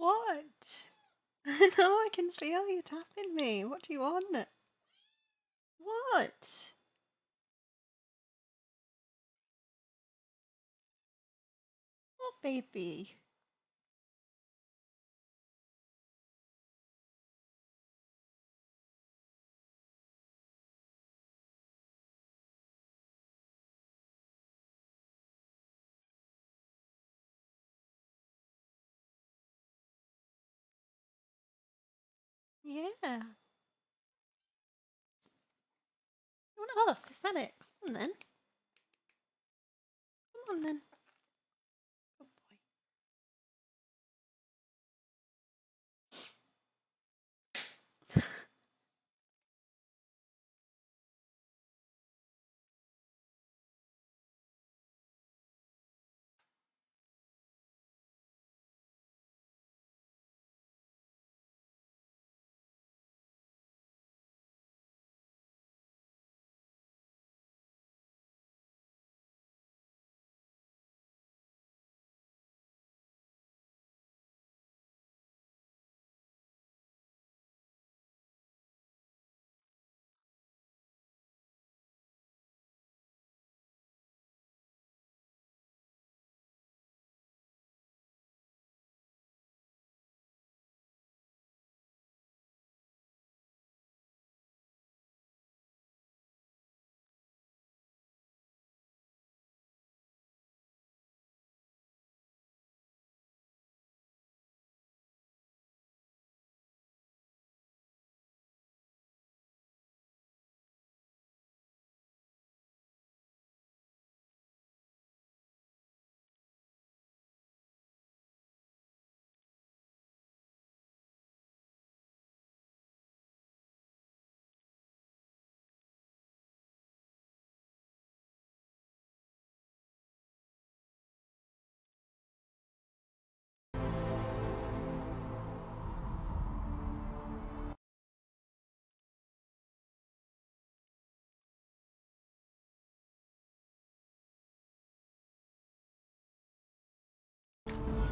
What? Now I can feel you tapping me. What do you want? What? What, baby? Yeah. You want a hug? Is that it? Come on then. Come on then. Good boy.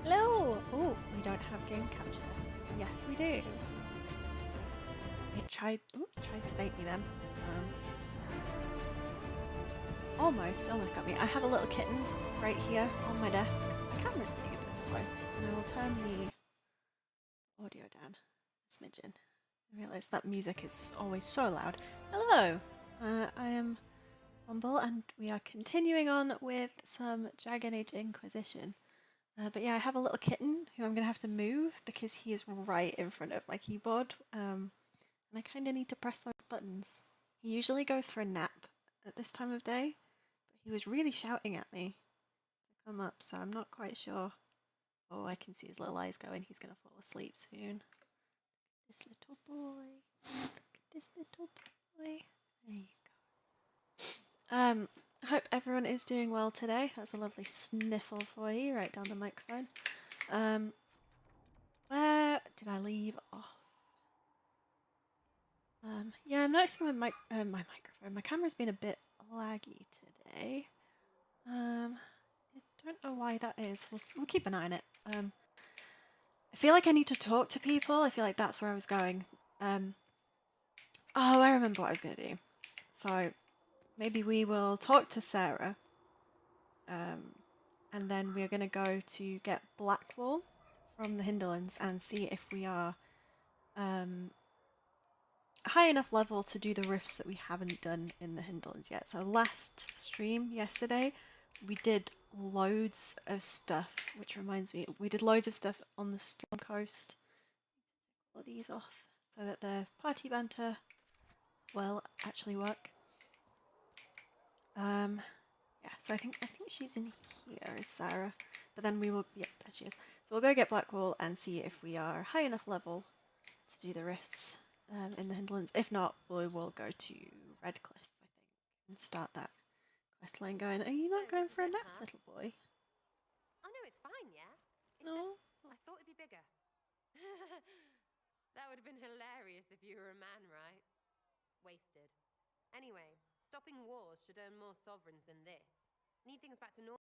Hello! Oh, we don't have game capture. Yes, we do. It tried to bait me then. Almost got me. I have a little kitten right here on my desk. My camera's being a bit slow, and I will turn the audio down a smidgen. I realise that music is always so loud. Hello! I am Bumble, and we are continuing on with some Dragon Age Inquisition. But yeah, I have a little kitten who I'm going to have to move because he is right in front of my keyboard. And I kind of need to press those buttons. He usually goes for a nap at this time of day, but he was really shouting at me to come up, so I'm not quite sure. Oh, I can see his little eyes going. He's going to fall asleep soon. This little boy. This little boy. There you go. I hope everyone is doing well today. That's a lovely sniffle for you right down the microphone. Where did I leave off? Yeah, I'm noticing my microphone, my camera's been a bit laggy today. I don't know why that is. We'll keep an eye on it. I feel like I need to talk to people. I feel like that's where I was going. Oh, I remember what I was going to do. So maybe we will talk to Sarah. And then we're going to go to get Blackwall from the Hinterlands and see if we are high enough level to do the rifts that we haven't done in the Hinterlands yet. So last stream yesterday, we did loads of stuff, which reminds me, we did loads of stuff on the Storm Coast. Pull these off so that the party banter will actually work. Yeah, so I think she's in here, is Sarah. But then we will, yeah, there she is. So we'll go get Blackwall and see if we are high enough level to do the rifts in the Hinterlands. If not, we will go to Redcliffe, I think, and start that quest line going. Are you not going for a nap, little boy? Oh no, it's fine, yeah? No. I thought it'd be bigger. That would have been hilarious if you were a man, right? Wasted. Anyway, stopping wars should earn more sovereigns than this. Need things back to normal.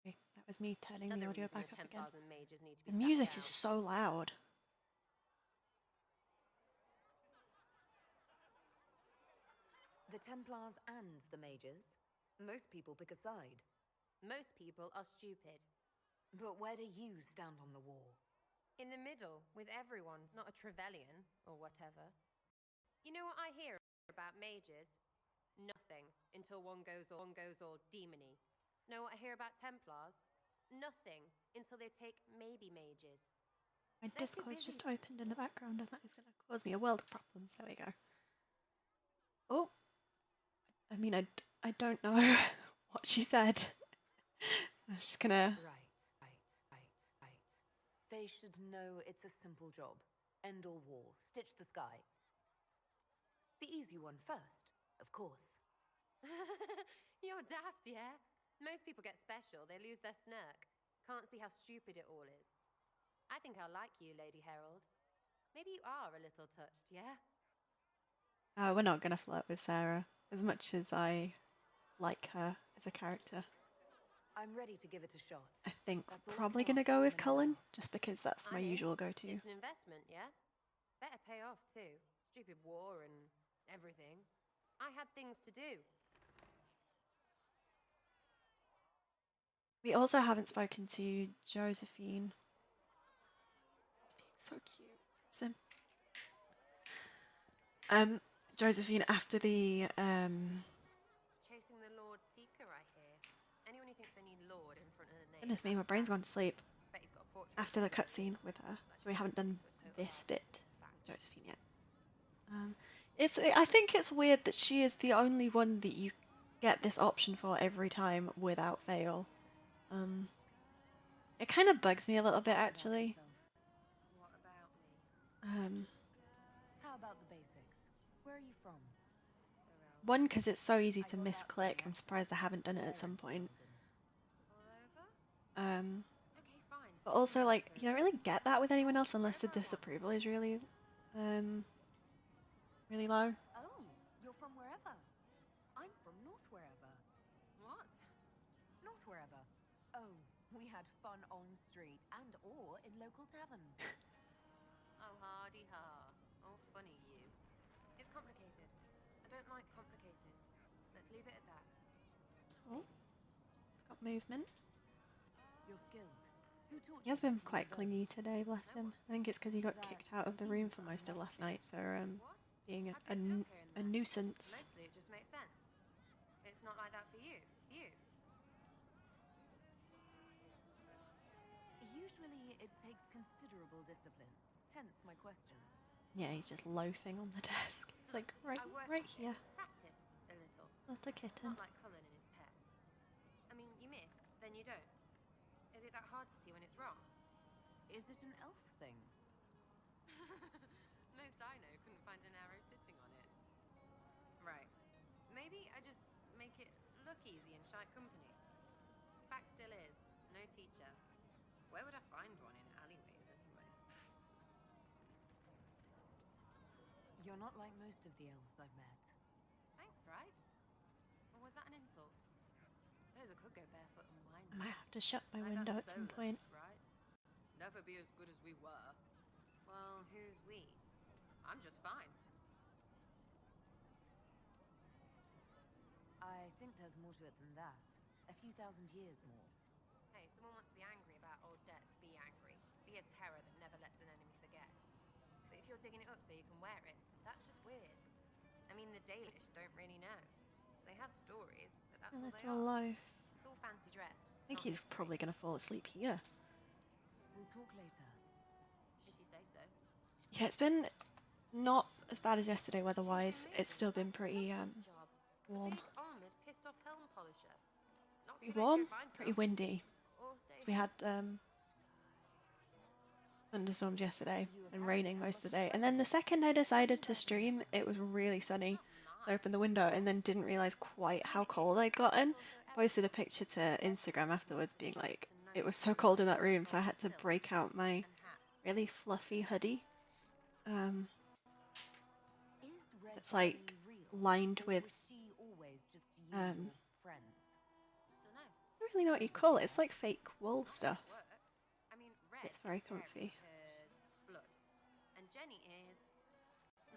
That was me turning the audio back up again. The music is so loud. The Templars and the Mages? Most people pick a side. Most people are stupid. But where do you stand on the war? In the middle, with everyone, not a Trevelyan, or whatever. You know what I hear about mages? Nothing, until one goes all demony. Know what I hear about Templars? Nothing, until they take maybe mages. My Discord's just opened in the background and that is going to cause me a world of problems. There we go. Oh, I mean, I don't know what she said. I'm just gonna... Right. They should know it's a simple job. End all war, stitch the sky. The easy one first, of course. You're daft, yeah? Most people get special, they lose their snark. Can't see how stupid it all is. I think I like you, Lady Herald. Maybe you are a little touched, yeah? We're not gonna flirt with Sarah, as much as I like her as a character. I'm ready to give it a shot. I think we're probably gonna go with Cullen, just because that's my usual go-to. It's an investment, yeah? Better pay off, too. Stupid war and everything. I had things to do. We also haven't spoken to Josephine. Being so cute. Sim. Josephine after the Chasing the Lord Seeker, I hear. Anyone who thinks they need Lord in front of the name. Goodness me, my brain's gone to sleep. Bet he's got a portrait After the cutscene with her, so we haven't done this bit, Josephine, yet. I think it's weird that she is the only one that you get this option for every time without fail. It kind of bugs me a little bit, actually. What about me? How about the basics? Where are you from? One, because it's so easy to misclick. I'm surprised I haven't done it at some point. All over? Okay, fine. But also, like, you don't really get that with anyone else unless the disapproval is really, really low. Oh, you're from wherever. I'm from North wherever. What? North wherever. Oh, we had fun on street and or in local tavern. Oh, hardy ha. Oh, funny you. It's complicated. I don't like complicated. Let's leave it at that. Oh, got movement. You're skilled. Who taught He has been quite clingy today, bless him. I think it's because he got kicked out of the room for most of last night for being a nuisance. Mostly it just makes sense. It's not like that for you. You. Usually it takes considerable discipline. Hence my question. Yeah, he's just loafing on the desk. It's like, right here. Practice a little. Not a kitten. Not like Cullen and his pets. I mean, you miss, then you don't. Is it that hard to see when it's wrong? Is it an elf thing? Most I know couldn't find an arrow sitting on it. Right. Maybe I just make it shite company. Fact still is, no teacher. Where would I find one in alleyways anyway? You're not like most of the elves I've met. Thanks, right? Or was that an insult? Suppose I could go barefoot and whine. I might have to shut my Like window that at some Solar, point. right? Never be as good as we were. Well, who's we? I'm just fine. I think there's more to it than that. A few thousand years more. Hey, someone wants to be angry about old debts, be angry. Be a terror that never lets an enemy forget. But if you're digging it up so you can wear it, that's just weird. I mean, the Dalish don't really know. They have stories, but that's And all it's they a are. life. It's all fancy dress. I think not he's history. probably going to fall asleep here. We'll talk later. If you say so. Yeah, it's been not as bad as yesterday weather-wise. Keeping It's still moving, been that's pretty Loveland's job. warm. Big armored, pissed off helm polisher. Not Pretty too late to warm, go find pretty some. windy. Or stay We had thunderstorms yesterday and raining most of the day. And then the second I decided to stream, it was really sunny. So I opened the window and then didn't realise quite how cold I'd gotten. Posted a picture to Instagram afterwards being like, it was so cold in that room, so I had to break out my really fluffy hoodie. It's like lined with I don't really know what you call it. It's like fake wool stuff. I mean, Red It's very is scary comfy. because blood. And Jenny is...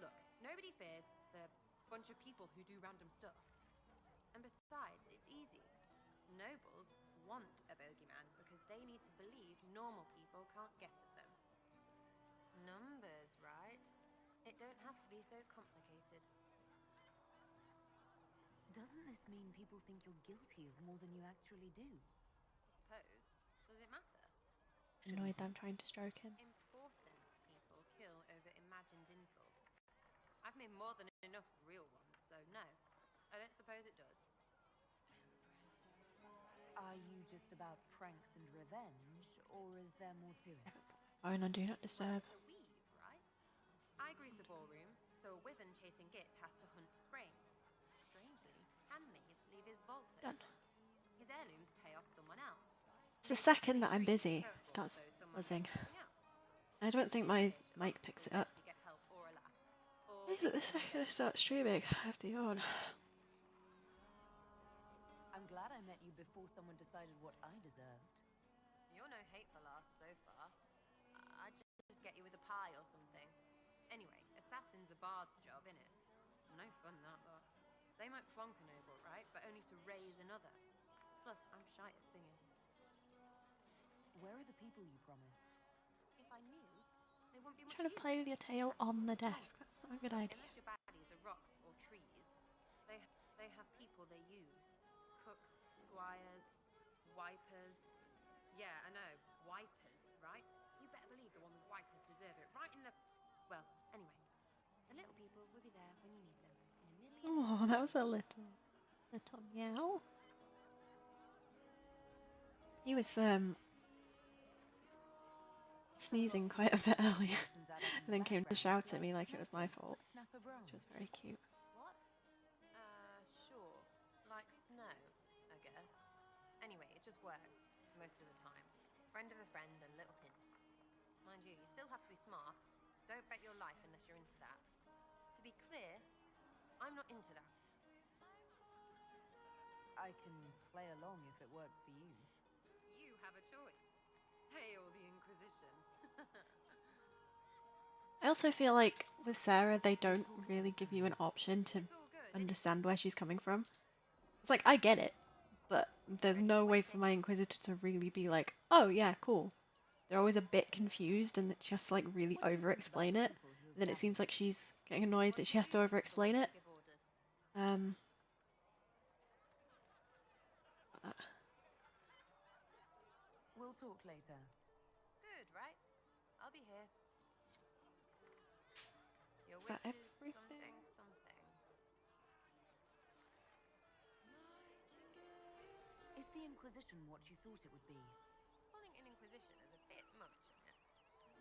Look, nobody fears the bunch of people who do random stuff. And besides, it's easy. Nobles want a bogeyman because they need to believe normal people can't get at them. Numbers, right? It don't have to be so complicated. Doesn't this mean people think you're guilty of more than you actually do? Suppose. Does it matter? Annoyed that I'm trying to stroke him. Important people kill over imagined insults. I've made more than enough real ones, so no. I don't suppose it does. Are you just about pranks and revenge, or is there more to it? Phone on Do Not Disturb. To weave, right? I grease the ballroom, so a wyvern chasing Git has to hunt Sprained. Strangely, handmaids leave his vault Done. open. His heirlooms pay off someone else. It's the second that I'm busy, it starts buzzing. I don't think my mic picks it up. You get help or a laugh. Is it the second I start streaming? I have to yawn. I'm glad I met you before someone decided what I deserved. You're no hateful ass so far. I'd just get you with a pie or something. Anyway, assassin's a bard's job, innit? No fun, that lot. They might plonk a noble, right? But only to raise another. Plus, I'm shy at singing. Where are the people you promised? If I knew, they wouldn't be much Trying to use. play with your tail on the desk. That's not a good idea. Unless your baddies are rocks or trees, they have people they use. Cooks, squires, wipers. Yeah, I know, wipers, right? You better believe the one with wipers deserve it. Right in the... Well, anyway. The little people will be there when you need them. In a million... Oh, that was a little meow. He was sneezing quite a bit earlier, and then came to shout at me like it was my fault, Snap a bro. which was very cute. What? Sure. Like snow, I guess. Anyway, it just works, most of the time. Friend of a friend and little hints. Mind you, you still have to be smart. Don't bet your life unless you're into that. To be clear, I'm not into that. I can play along if it works for you. You have a choice. Hail the Inquisition. I also feel like with Sarah, they don't really give you an option to It's all good. understand where she's coming from. It's like, I get it, but there's no way for my Inquisitor to really be like, oh yeah, cool. They're always a bit confused and just like really over-explain it. And then it seems like she's getting annoyed that she has to over-explain it. Give orders. We'll talk later. Good, right? I'll be here. Your Is that wish is everything? something. Is the Inquisition what you thought it would be? Calling an Inquisition is a bit much, isn't it?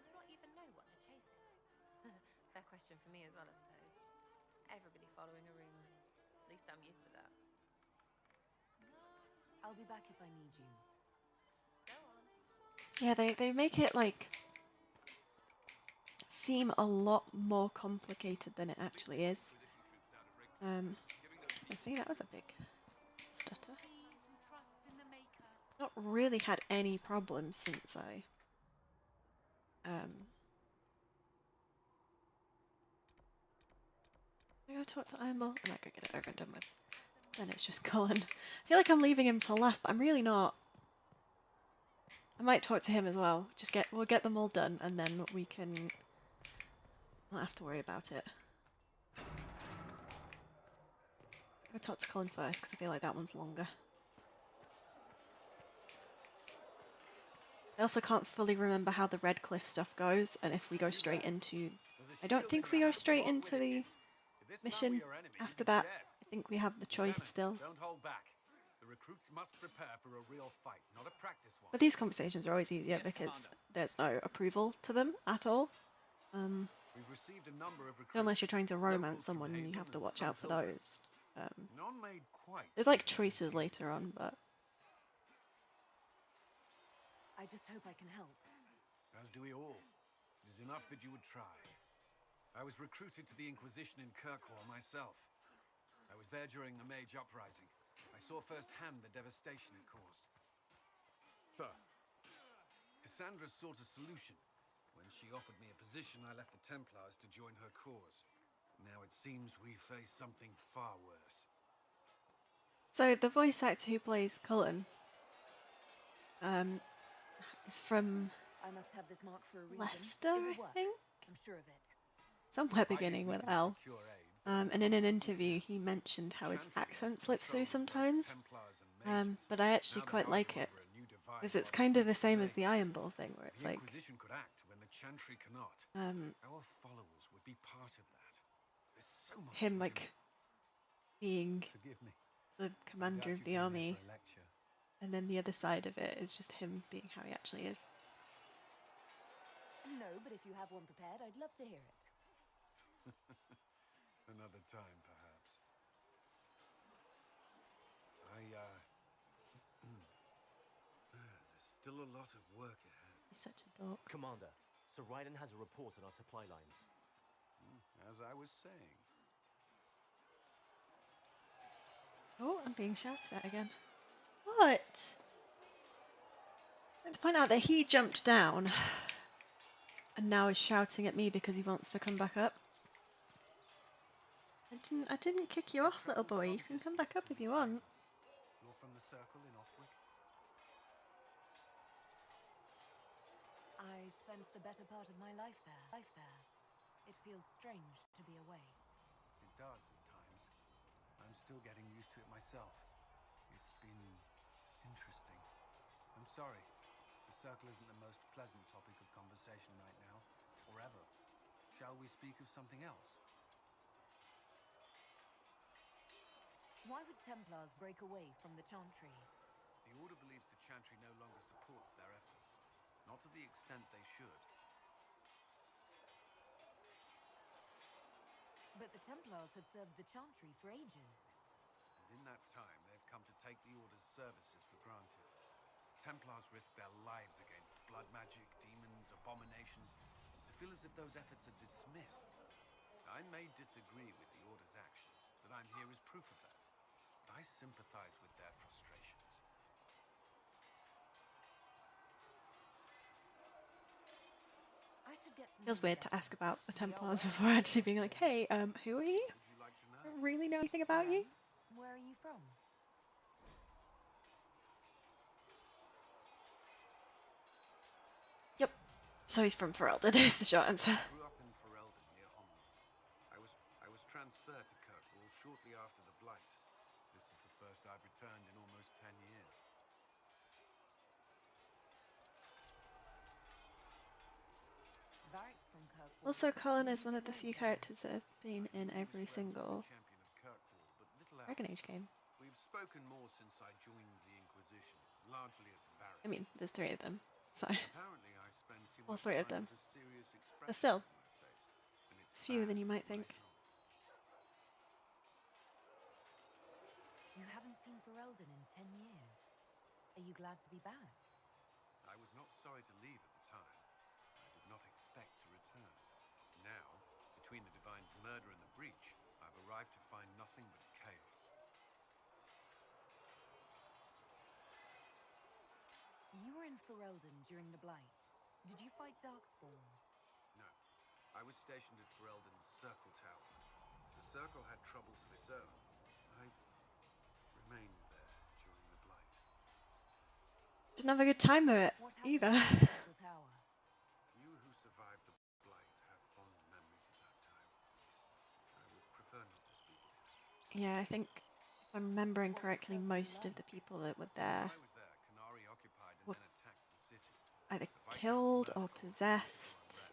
Does not even know what they're chasing. Fair question for me as well, I suppose. Everybody following a rumor. At least I'm used to that. I'll be back if I need you. Yeah, they make it like seem a lot more complicated than it actually is. Goodness me, that was a big stutter. Not really had any problems since I I go talk to Ironball and I go get it over and done with. Then it's just Cullen. I feel like I'm leaving him till last, but I'm really not. I might talk to him as well. We'll get them all done and then we can not have to worry about it. I'll talk to Cullen first because I feel like that one's longer. I also can't fully remember how the Redcliffe stuff goes and if we go straight into... I don't think we go straight into the mission after that. I think we have the choice still. Don't hold back. The recruits must prepare for a real fight, not a practice one. But these conversations are always easier because there's no approval to them at all. We've received a number of recruits. Unless you're trying to romance someone, you have to watch out for those. None made quite. There's like choices later on, but... I just hope I can help. As do we all. It is enough that you would try. I was recruited to the Inquisition in Kirkwall myself. I was there during the Mage Uprising. I saw firsthand the devastation it caused. Sir. Cassandra sought a solution. When she offered me a position, I left the Templars to join her cause. Now it seems we face something far worse. So the voice actor who plays Cullen is from I must have this mark for a reason. Leicester, It will I work. think? I'm sure of it. Somewhere beginning with L. And in an interview he mentioned how his accent slips through sometimes. But I actually quite like it. Because it's kind of the same as the Iron Ball thing, where it's like... Our followers would be part of that. There's so much him, like, being Forgive me. the commander of the army, and then the other side of it is just him being how he actually is. No, but if you have one prepared, I'd love to hear it. Another time, perhaps. There's still a lot of work ahead. He's such a dork. Commander, Sir Ryden has a report on our supply lines. As I was saying. Oh, I'm being shouted at again. What? Let's point out that he jumped down and now is shouting at me because he wants to come back up. I didn't kick you off, little boy. You can come back up if you want. You're from the Circle in Ostwick? I spent the better part of my life there. It feels strange to be away. It does at times. I'm still getting used to it myself. It's been interesting. I'm sorry. The Circle isn't the most pleasant topic of conversation right now, or ever. Shall we speak of something else? Why would Templars break away from the Chantry? The Order believes the Chantry no longer supports their efforts. Not to the extent they should. But the Templars have served the Chantry for ages. And in that time, they've come to take the Order's services for granted. Templars risk their lives against blood magic, demons, abominations, to feel as if those efforts are dismissed. I may disagree with the Order's actions, but I'm here as proof of that. I sympathize with their frustrations. I should get some Feels weird to ask about the Templars before actually being like, hey, who are you? Would you like to know? I don't really know anything about you. Where are you from? Yep. So he's from Ferelden, is the short answer. I grew up in Ferelden near Holland. I was transferred to Kirkwall shortly after the Blight. This is the first I've returned in almost 10 years. Varric's from Kirkwall. Also, Cullen is one of the few characters that have been in every single Champion of Kirkwall, but little else. Dragon Age game. We've spoken more since I joined the Inquisition, largely at the barracks. I mean, there's 3 of them, so Apparently I spend too all much 3 of time them. with a serious expression But still, on my face, and it's fewer than you might bad think. for my health. You haven't seen Ferelden in 10 years. Are you glad to be back? I was not sorry to leave at the time. I did not expect to return. Now, between the Divine's murder and the breach, I've arrived to find nothing but chaos. You were in Ferelden during the Blight. Did you fight Darkspawn? No. I was stationed at Ferelden's Circle Tower. The Circle had troubles of its own. I remained there during the Blight. Didn't have a good time of it What happened either. at the Circle Tower? Few who survived the Blight have fond memories of that time. I would prefer not to speak of it. Yeah, I think if I'm remembering correctly, most of the people that were there When I was there, Canary occupied and Wha- then attacked the city. either The Viscount's killed murder or caused possessed, unrest.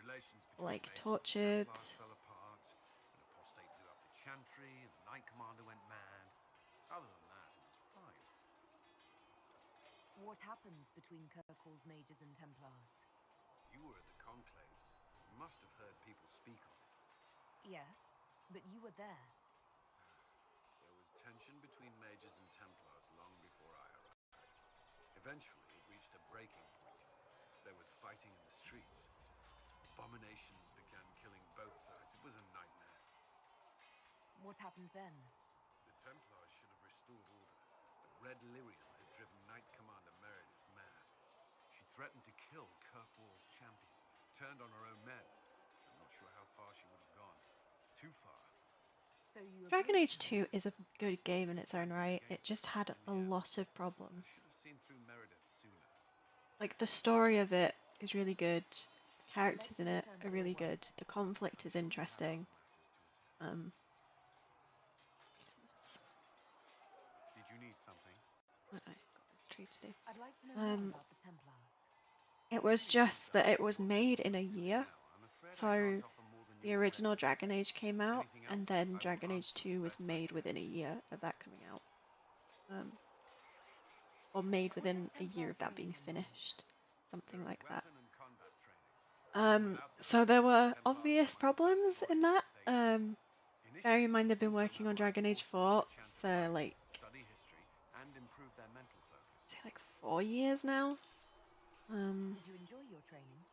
Relations between like mages and tortured. Templars fell apart. An apostate blew up the Chantry, and the Knight Commander went mad. Other than that, it was fine. What happened between Kirkwall's mages and Templars? You were at the Conclave. You must have heard people speak of it. Yes, but you were there. There was tension between mages and Templars long before I arrived. Eventually, it reached a breaking point. There was fighting in the streets. Abominations began killing both sides. It was a nightmare. What happened then? The Templars should have restored order, but Red Lyrian had driven Knight Commander Meredith mad. She threatened to kill Kirkwall's champion, turned on her own men. I'm not sure how far she would have gone. Too far. So you Dragon agreed Age to 2 is a good game in its own right. It just had a lot of problems. Should have seen through Meredith sooner. Like, the story of it is really good. The characters in it are really good. The conflict is interesting. Did you need something? What I got this tree to do. I'd like to know more about the Templars. It was just that it was made in a year. I'm afraid I So can't offer more than the you original already. Dragon Age came out, and then Dragon Age 2 was made within a year of that coming out. Or made within a year of that being finished. Something like that. Weapon and combat training. So there were obvious problems in that. Bearing in mind they've been working on Dragon Age 4 for like, Study history and improve their mental focus. say like 4 years now. Did you enjoy your training?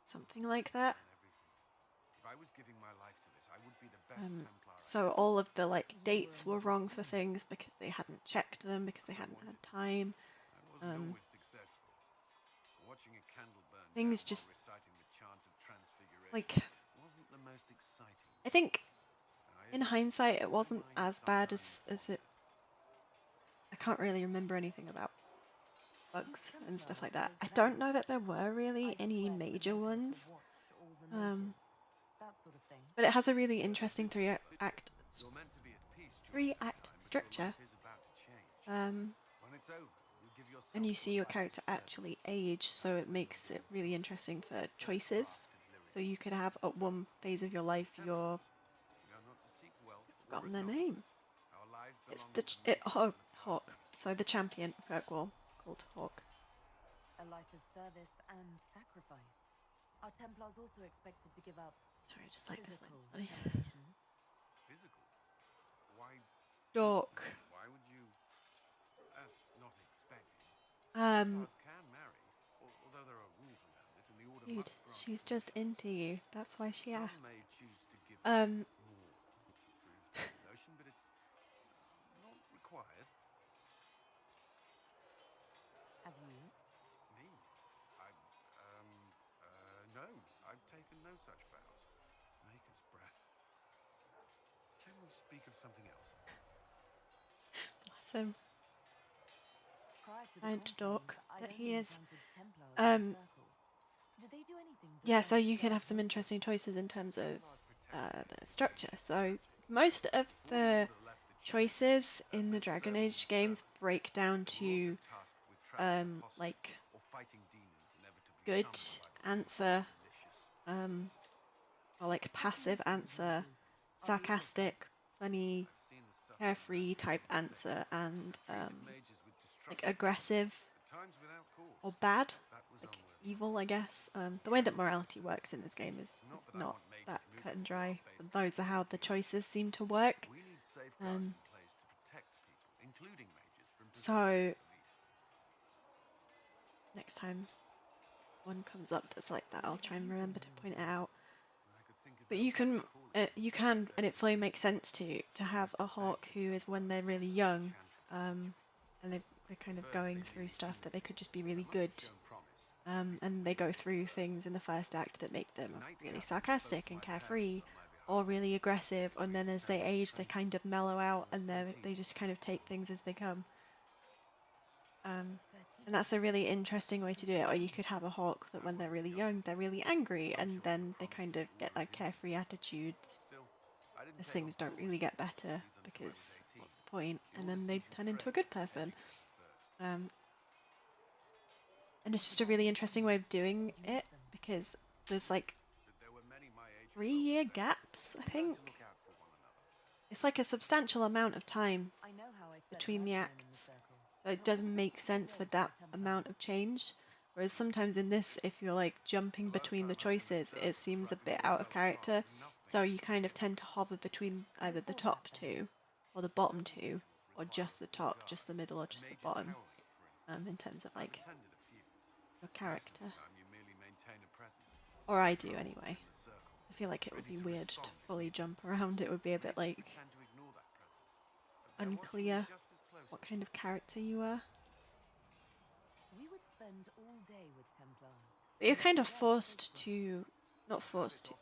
Something like that. And everything. If I was giving my life to this, I would be the best Templar. So all of the like dates were wrong for things because they hadn't checked them, because they hadn't had time. I wasn't always successful. Watching a candle burn Things down just- while reciting the chant of transfiguration Like, wasn't the most exciting. I think And I in hindsight it wasn't as bad as it. I can't really remember anything about bugs and stuff like that. I don't know that there were really any major ones. That sort of thing. But it has a really interesting three-act You're meant to be at peace during this three-act time, but structure. your life is about to change. When it's over, you give yourself And you see your life character service. actually age, so it makes it really interesting for choices. So you could have at one phase of your life We your are not to seek wealth or forgotten their authority. name. Our lives It's belong the to the Hawk. Hawk. So the champion of Kirkwall called Hawk. A life of service and sacrifice. Are Templars also expected to give up Sorry, I just like this line. physical It's funny. temptations? physical. Why? Dork. Why would you? That's not expected. Um, Templars can marry, although there are rules around it, and the order dude, must grant she's it. just into you. That's why she Some asked. may choose to give Um, more, which improves the notion, but it's not required. Have you? Me? No, I've taken no such vows. Maker's breath. Can we speak of something else? bless him. Prior to the Giant conflict, dork I that only he is. encountered Templars in the circle. Did they do anything Yeah, so besides you can guard have some the interesting choices in terms of Templars protect the structure. So most of the choices in the Dragon Age games break down to tasked with trapping imposters like or fighting demons inevitably good summoned by the answer, malicious. or like passive answer, sarcastic, funny, I've seen the suffering carefree type answer, and treated mages with like destruction, aggressive at times without cause. or bad, That was like unworthy. evil, I guess. The way that morality works in this game is Not that I not want mages that moving cut and from our dry. base But those are how the choices seem to work. We need safeguards in place to protect people, including mages, from So possession, at least. next time one comes up that's like that, I'll try and remember to point it out. But you can, and it fully makes sense to have a hawk who is when they're really young, and they're kind of going through stuff that they could just be really good, and they go through things in the first act that make them really sarcastic and carefree, or really aggressive, and then as they age, they kind of mellow out, and they just kind of take things as they come. And that's a really interesting way to do it. Or you could have a hawk that when they're really young, they're really angry, and then they kind of get that carefree attitude as things don't really get better, because what's the point? And then they turn into a good person. And it's just a really interesting way of doing it, because there's like 3-year gaps, I think. It's like a substantial amount of time between the acts. So it doesn't make sense for that amount of change. Whereas sometimes in this, if you're like jumping between the choices, it seems a bit out of character. So you kind of tend to hover between either the top two, or the bottom two, or just the top, just the middle, or just the bottom. In terms of like your character. Or I do anyway. I feel like it would be weird to fully jump around. It would be a bit like unclear what kind of character you are. We would spend all day with Templars. But you're kind of forced to, not forced to,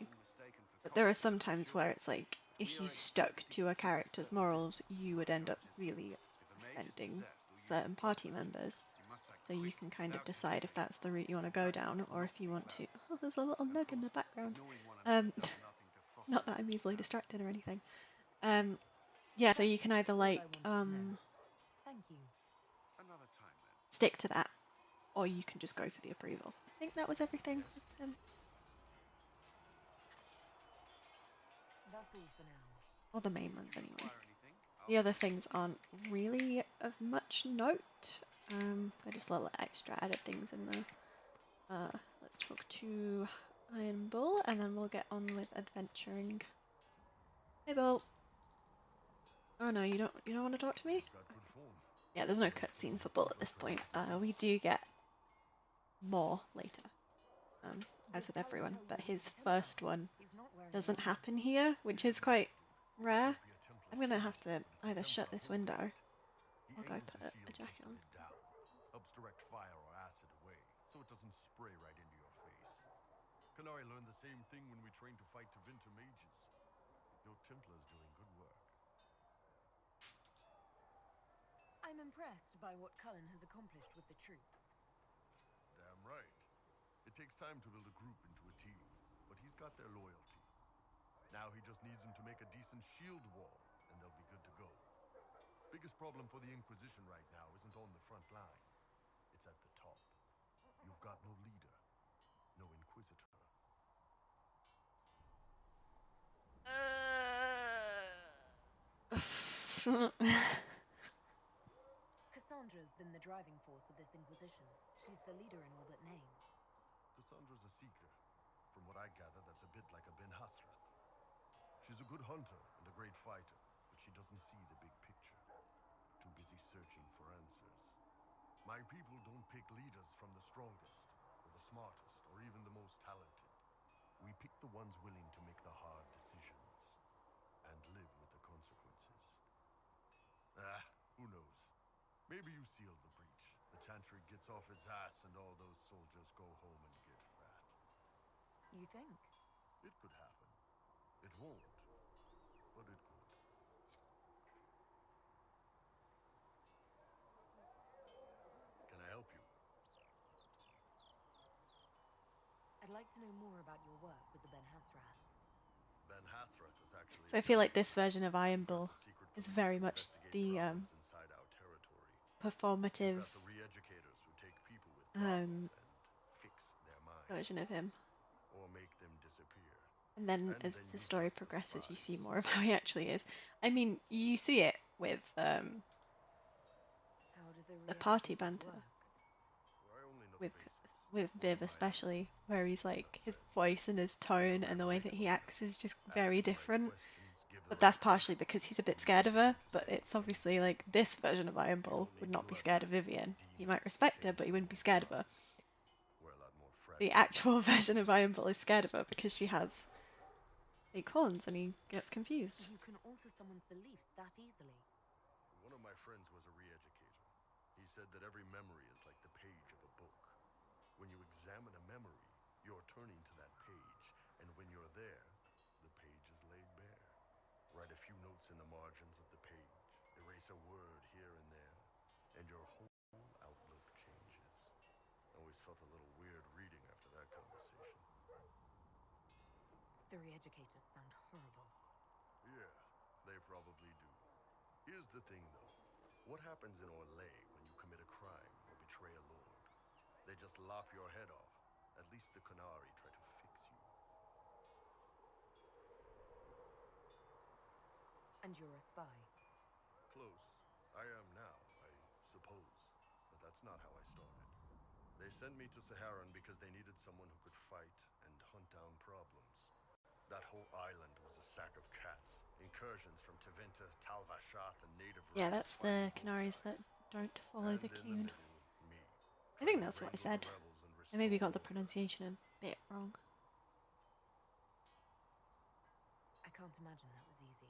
but there are some times where it's like, if you stuck to a character's morals, you would end up really offending certain party members. So you can kind of decide if that's the route you want to go down, or if you want to... Oh, there's a little nug in the background. Not that I'm easily distracted or anything. Yeah, so you can either like stick to that, or you can just go for the approval. I think that was everything with him. That's all for now. Or the main ones anyway. The other things aren't really of much note. They're just little extra added things in there. Let's talk to Iron Bull, and then we'll get on with adventuring. Hey, Bull. Oh no, you don't want to talk to me? Yeah, there's no cutscene for Bull at this point. We do get more later, as with everyone, but his first one doesn't happen here, which is quite rare. I'm gonna have to either shut this window or go put a jacket on. Helps direct fire or acid away, so it doesn't spray right into your face. Canary learned the same thing when we trained to fight Tevinter mages. Your Templar's doing good work. I'm impressed by what Cullen has accomplished with the troops. Damn right. It takes time to build a group into a team, but he's got their loyalty. Now he just needs them to make a decent shield wall, and they'll be good to go. Biggest problem for the Inquisition right now isn't on the front line. It's at the top. You've got no leader, no Inquisitor. Cassandra's been the driving force of this Inquisition. She's the leader in all but name. Cassandra's a seeker. From what I gather, that's a bit like a Ben Hasrath. She's a good hunter and a great fighter, but she doesn't see the big picture. Too busy searching for answers. My people don't pick leaders from the strongest, or the smartest, or even the most talented. We pick the ones willing to make the hard decisions, and live with the consequences. Who knows? Maybe you sealed the breach. The Chantry gets off its ass and all those soldiers go home and get fat. You think? It could happen. It won't, but it could. Can I help you? I'd like to know more about your work with the Ben Hasrath. Ben Hasrath is actually... So I feel like this version of Iron Bull is very much the performative version of him. Or make them disappear. And then as the story progresses, you see more of how he actually is. I mean, you see it with How do the party banter. I only know With the basics. with Viv especially, where he's like, his voice and his tone and the way that he acts is just very different. But that's partially because he's a bit scared of her, but it's obviously like this version of Iron Bull would not be scared of Vivian. He might respect her, but he wouldn't be scared of her. We're a lot more The fragile. actual version of Iron Bull is scared of her because she has 8 horns and he gets confused. You can alter someone's beliefs that easily. One of my friends was a re-educator. He said that every memory is like the page of a book. When you examine a memory, you're turning to that page, and when you're there, the page is laid bare. Write a few notes in the margins of the page, erase a word here and there, and your whole outlook changes. I always felt a little weird reading after that conversation. The re-educators sound horrible. Yeah, they probably do. Here's the thing, though. What happens in Orlais when you commit a crime or betray a lord? They just lop your head off. At least the Qunari try to fix you. And you're a spy. Close. I am now, I suppose. But that's not how I started. They sent me to Saharan because they needed someone who could fight and hunt down problems. That whole island was a sack of cats. Incursions from Tevinter, Tal Vashath, and native Yeah, rebels that's fighting the Canaries both that sides. don't follow And the in the Cune. middle, me, I think trying to that's what I wrangle said. the rebels and I maybe restore got the order. pronunciation a bit wrong. I can't imagine that was easy.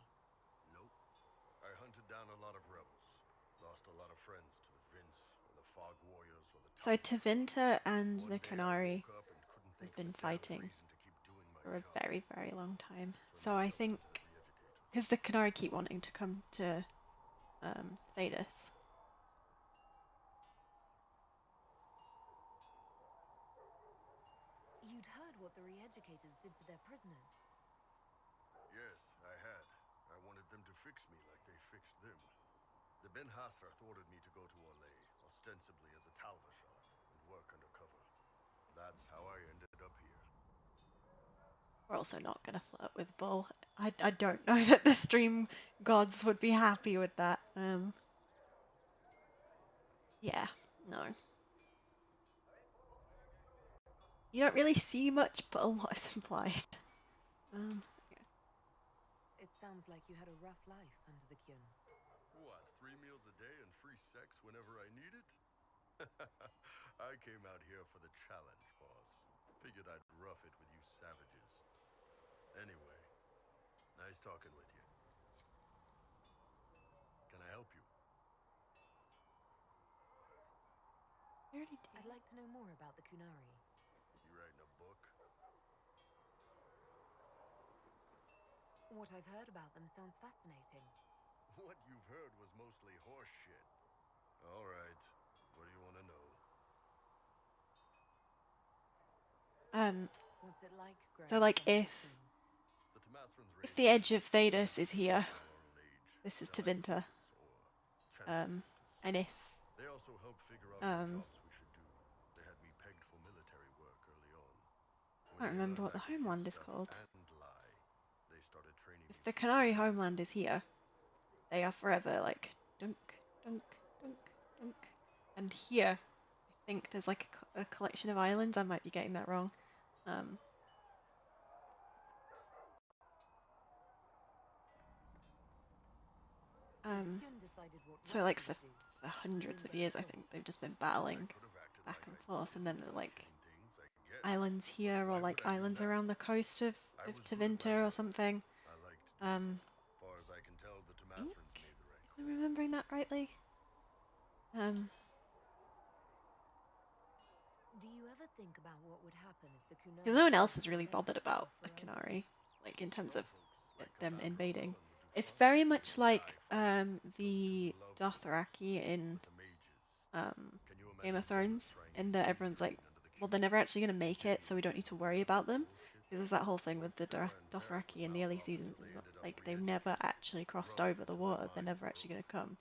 Nope. I hunted down a lot of rebels. Lost a lot of friends to the Vince, or the Fog Warriors, or the So Tunnel. Tevinter and One the day I Canary woke up and couldn't have think of been a damn fighting reason to keep doing my for a job. very, very long time. So So I moved up to think the re-educator. because the Canary keep wanting to come to Thedas. You'd heard what the re-educators did to their prisoners. Yes, I had. I wanted them to fix me like they fixed them. The Ben Hasrath ordered me to go to Orlais, ostensibly as a Talvashar, and work undercover. That's how I ended up here. We're also not going to flirt with Bull. I don't know that the stream gods would be happy with that. Yeah, no. You don't really see much, but a lot is implied. Yeah. It sounds like you had a rough life under the Kyun. What, 3 meals a day and free sex whenever I need it? I came out here for the challenge, boss. Figured I'd rough it with you savages. Anyway, nice talking with you. Can I help you? I already did. I'd like to know more about the Qunari. You writing a book? What I've heard about them sounds fascinating. What you've heard was mostly horse shit. All right, what do you want to know? What's it like growing So like up under the if Kyun? The Tamasrans if raised the edge of Thedas is here, our own age, this is giants Tevinter. or transistors. And if They also helped figure out what jobs we should do. They had me pegged for military work early on. I don't remember what the homeland is called. And lie. They started training If me the for Canary homeland is here, they are forever like dunk, dunk, dunk, dunk. And here, I think there's like a collection of islands. I might be getting that wrong. So the Kyun decided what So like for, rebels do. for hundreds of years, I think they've just been battling could have acted back like and I forth, and then didn't like things, I guess. islands here or Why like would I do islands that? around the coast of I was good at Tevinter my or work. something. I like to do it. As far as I can tell, the Tamasrans made the right Am I remembering that rightly? Do you ever think about what would happen if the Qunari... Because no one else stayed is really in bothered Orlais about the forever? Canary, like in terms of like them Cassandra invading. Cullen would do It's fine. very much Die like fighting. the Love Dothraki in the mages. Can you Game imagine of Thrones, trying to in that keep everyone's like, training under the well, they're never actually going to make it, so we don't need to worry about them. Because there's that whole thing with the Dothraki in the early seasons, like they've never actually crossed over the water, they're never actually going to come.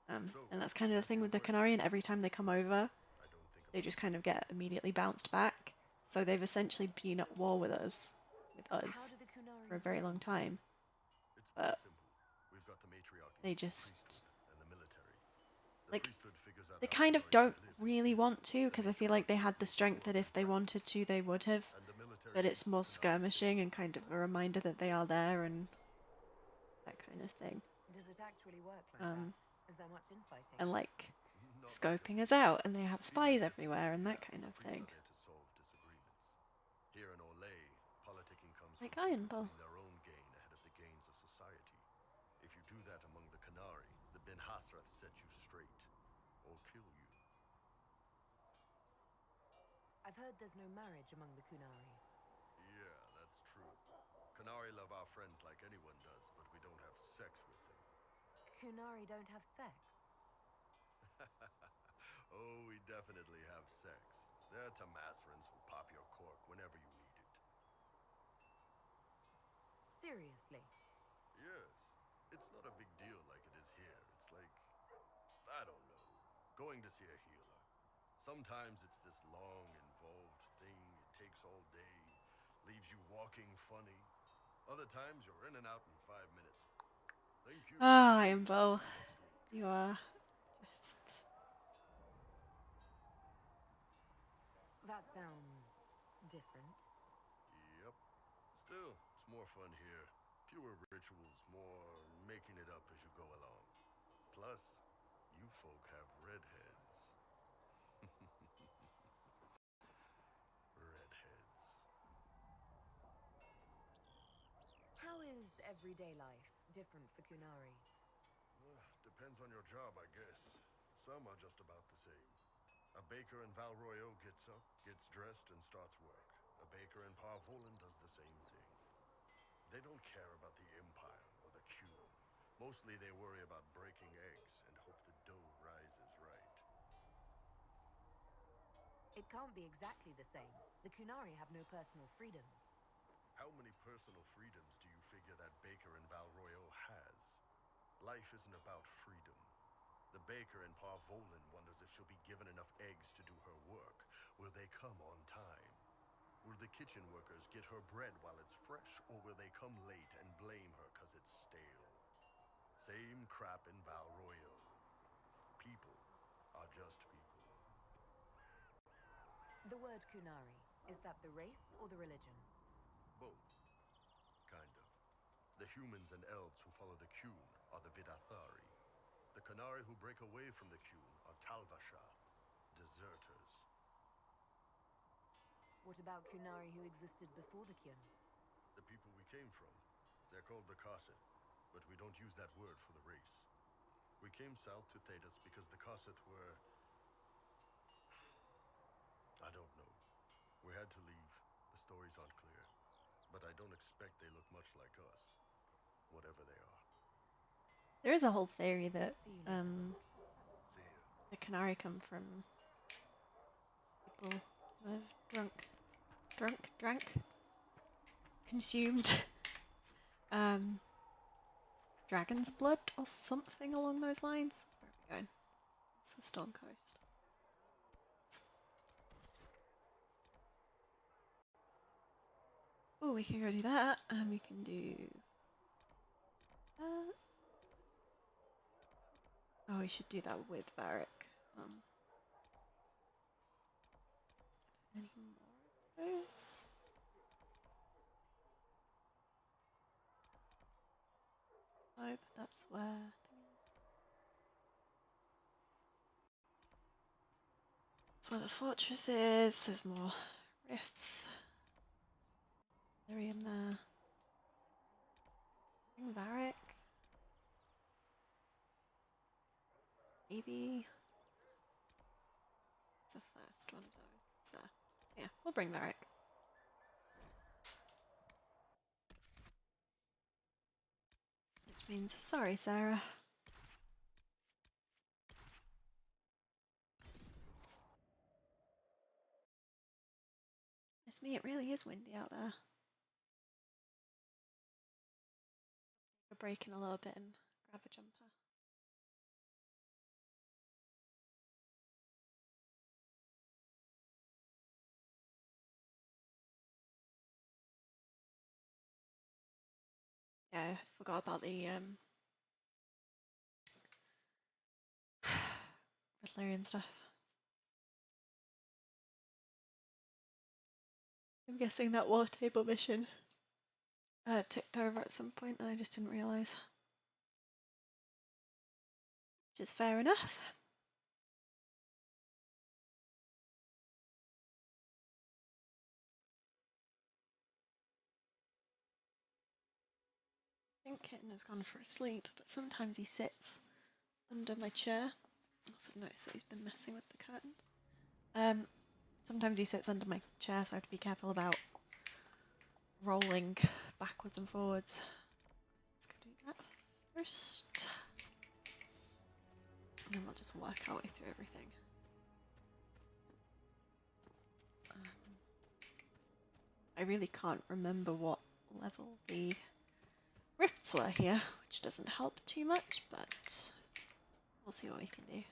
And that's kind of the thing with the Canary, and every time they come over, I don't think they just kind of get immediately bounced back. So they've essentially been at war with us, How do the for a Qunari very long time. it's But pretty simple. We've got the matriarchy, they the just, priesthood, and the military. The like, priesthood figures out they how kind of Qunari don't live, really want to, because I feel like they had the strength that if they wanted to, they would have. and the military But it's more keeps an eye on skirmishing and kind of a reminder that they are there, and kind of thing. Does it actually work like that? Is there much infighting? And like Not scoping us out, and they have spies everywhere and that kind of thing. Priests are there to solve disagreements. Here in Olay, politicking comes Like from Iron people Bull. putting their own gain ahead of the gains of society. If you do that among the Qunari, the Ben Hasrath set you straight, or kill you. I've heard there's no marriage among the Qunari. Yeah, that's true. Qunari love our friends like anyone does, but we don't have sex with them. Qunari don't have sex? Oh, we definitely have sex. They're Tamasrans who pop your cork whenever you need it. Seriously? Yes. It's not a big deal like it is here. It's like, I don't know, going to see a healer. Sometimes it's this long, involved thing. It takes all day, leaves you walking funny. Other times you're in and out in 5 minutes. Thank you. Ah, Iron Bull. Next week. You are just... That sounds different. Yep. Still, it's more fun here. Fewer rituals, more making it up as you go along. Plus, you folk have redheads. Redheads. How is everyday life different for Qunari? Depends on your job, I guess. Some are just about the same. A baker in Val Royeaux gets up, gets dressed, and starts work. A baker in Parvolan does the same thing. They don't care about the Empire or the Q. Mostly they worry about breaking eggs and hope the dough rises right. It can't be exactly the same. The Qunari have no personal freedoms. How many personal freedoms do you figure that baker in Val Royeaux has? Life isn't about freedom. The baker in Parvolan wonders if she'll be given enough eggs to do her work. Will they come on time? Will the kitchen workers get her bread while it's fresh, or will they come late and blame her because it's stale? Same crap in Val Royeaux. People are just people. The word Qunari, is that the race or the religion? Both. Kind of. The humans and elves who follow the Qun are the Vidathari. The Qunari who break away from the Qun are Talvasha, deserters. What about Qunari who existed before the Qun? The people we came from. They're called the Kossith, but we don't use that word for the race. We came south to Thedas because the Kossith were... I don't know. We had to leave. The stories aren't clear. But I don't expect they look much like us. Whatever they are. There is a whole theory that See ya. the Qunari come from people who have drank, consumed dragon's blood or something along those lines. Where are we going? It's the Storm Coast. Oh, we can go do that, and we can do that. Oh, we should do that with Varric. Any more of those? No, but that's where. That's where the fortress is. There's more rifts. They're in there. Bring Varric. Maybe. It's the first one of those. It's there. Yeah, we'll bring Varric. Which means, sorry, Sarah. It's me, it really is windy out there. We're breaking a little bit and grab a jumper. Yeah, I forgot about the Riddlerian stuff. I'm guessing that water table mission ticked over at some point and I just didn't realise. which is fair enough. I think Kitten has gone for a sleep, but sometimes he sits under my chair. I also noticed that he's been messing with the curtain. Sometimes he sits under my chair, so I have to be careful about rolling backwards and forwards. Let's go do that first. And then we'll just work our way through everything. I really can't remember what level the rifts were here, which doesn't help too much, but we'll see what we can do.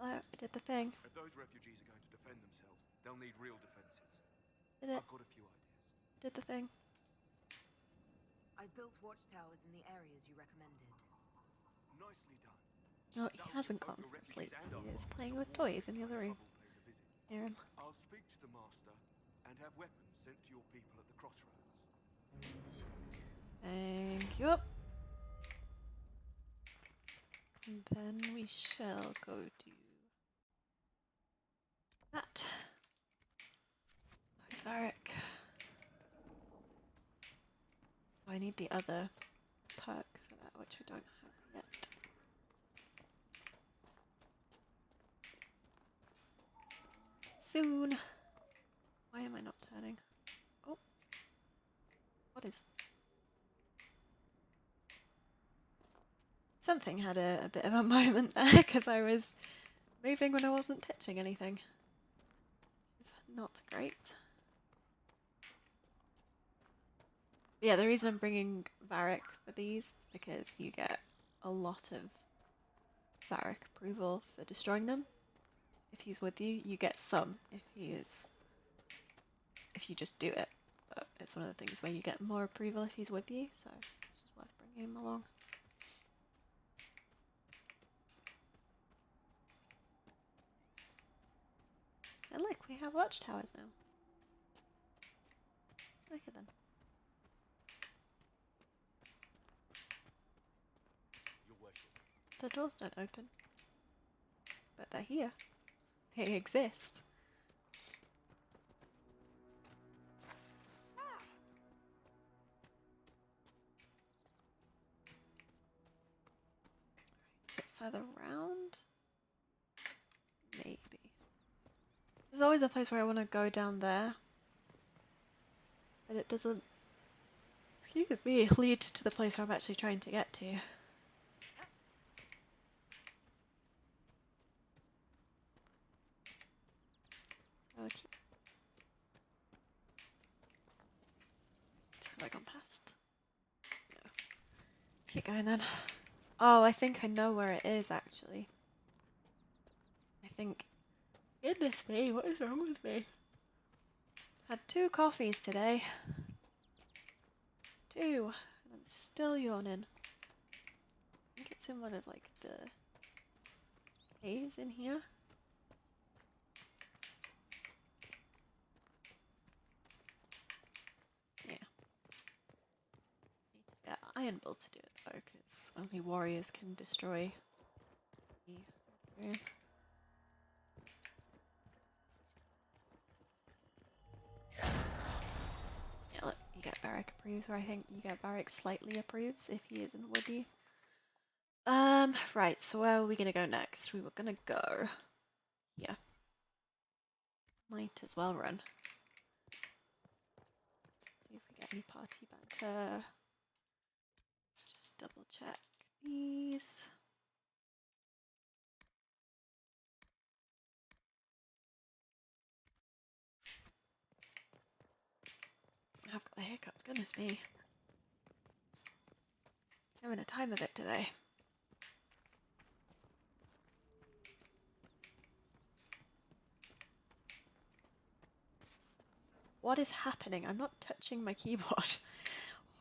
Hello, I did the thing. If those refugees are going to defend themselves, they'll need real defenses. Did it? I've got a few ideas. Did the thing. I built watchtowers in the areas you recommended. Nicely done. Oh, he hasn't gone for sleep. He is playing with toys in the other room. Aaron. I'll speak to the master and have weapons sent to your people at the crossroads. Thank you. And then we shall go do that. Varric. Oh, I need the other perk for that, which I don't have yet. Soon. Why am I not turning? Oh. What is... Something had a bit of a moment there, because I was moving when I wasn't touching anything. It's not great. But yeah, the reason I'm bringing Varric for these, because you get a lot of Varric approval for destroying them. If he's with you, you get some if you just do it. But it's one of the things where you get more approval if he's with you, so it's just worth bringing him along. And look, we have watchtowers now. Look at them. Your worship. The doors don't open. But they're here. They exist. Is it further round? Maybe. There's always a place where I want to go down there. But it doesn't, excuse me, lead to the place where I'm actually trying to get to. Okay. Have I gone past? No. Keep going then. Oh, I think I know where it is actually. I think... Goodness me, what is wrong with me? Had 2 coffees today. 2. And I'm still yawning. I think it's in one of like the caves in here. Yeah. Need to get Iron Bull to do it though, because only warriors can destroy the room. Yeah, look, you get Varric approves, or I think you get Varric slightly approves if he isn't with you. Right, so where are we gonna go next? We were gonna go... Yeah. Might as well run. See if we get any party banter. Let's just double check these. I've got the hiccups, goodness me. Having a time of it today. What is happening? I'm not touching my keyboard.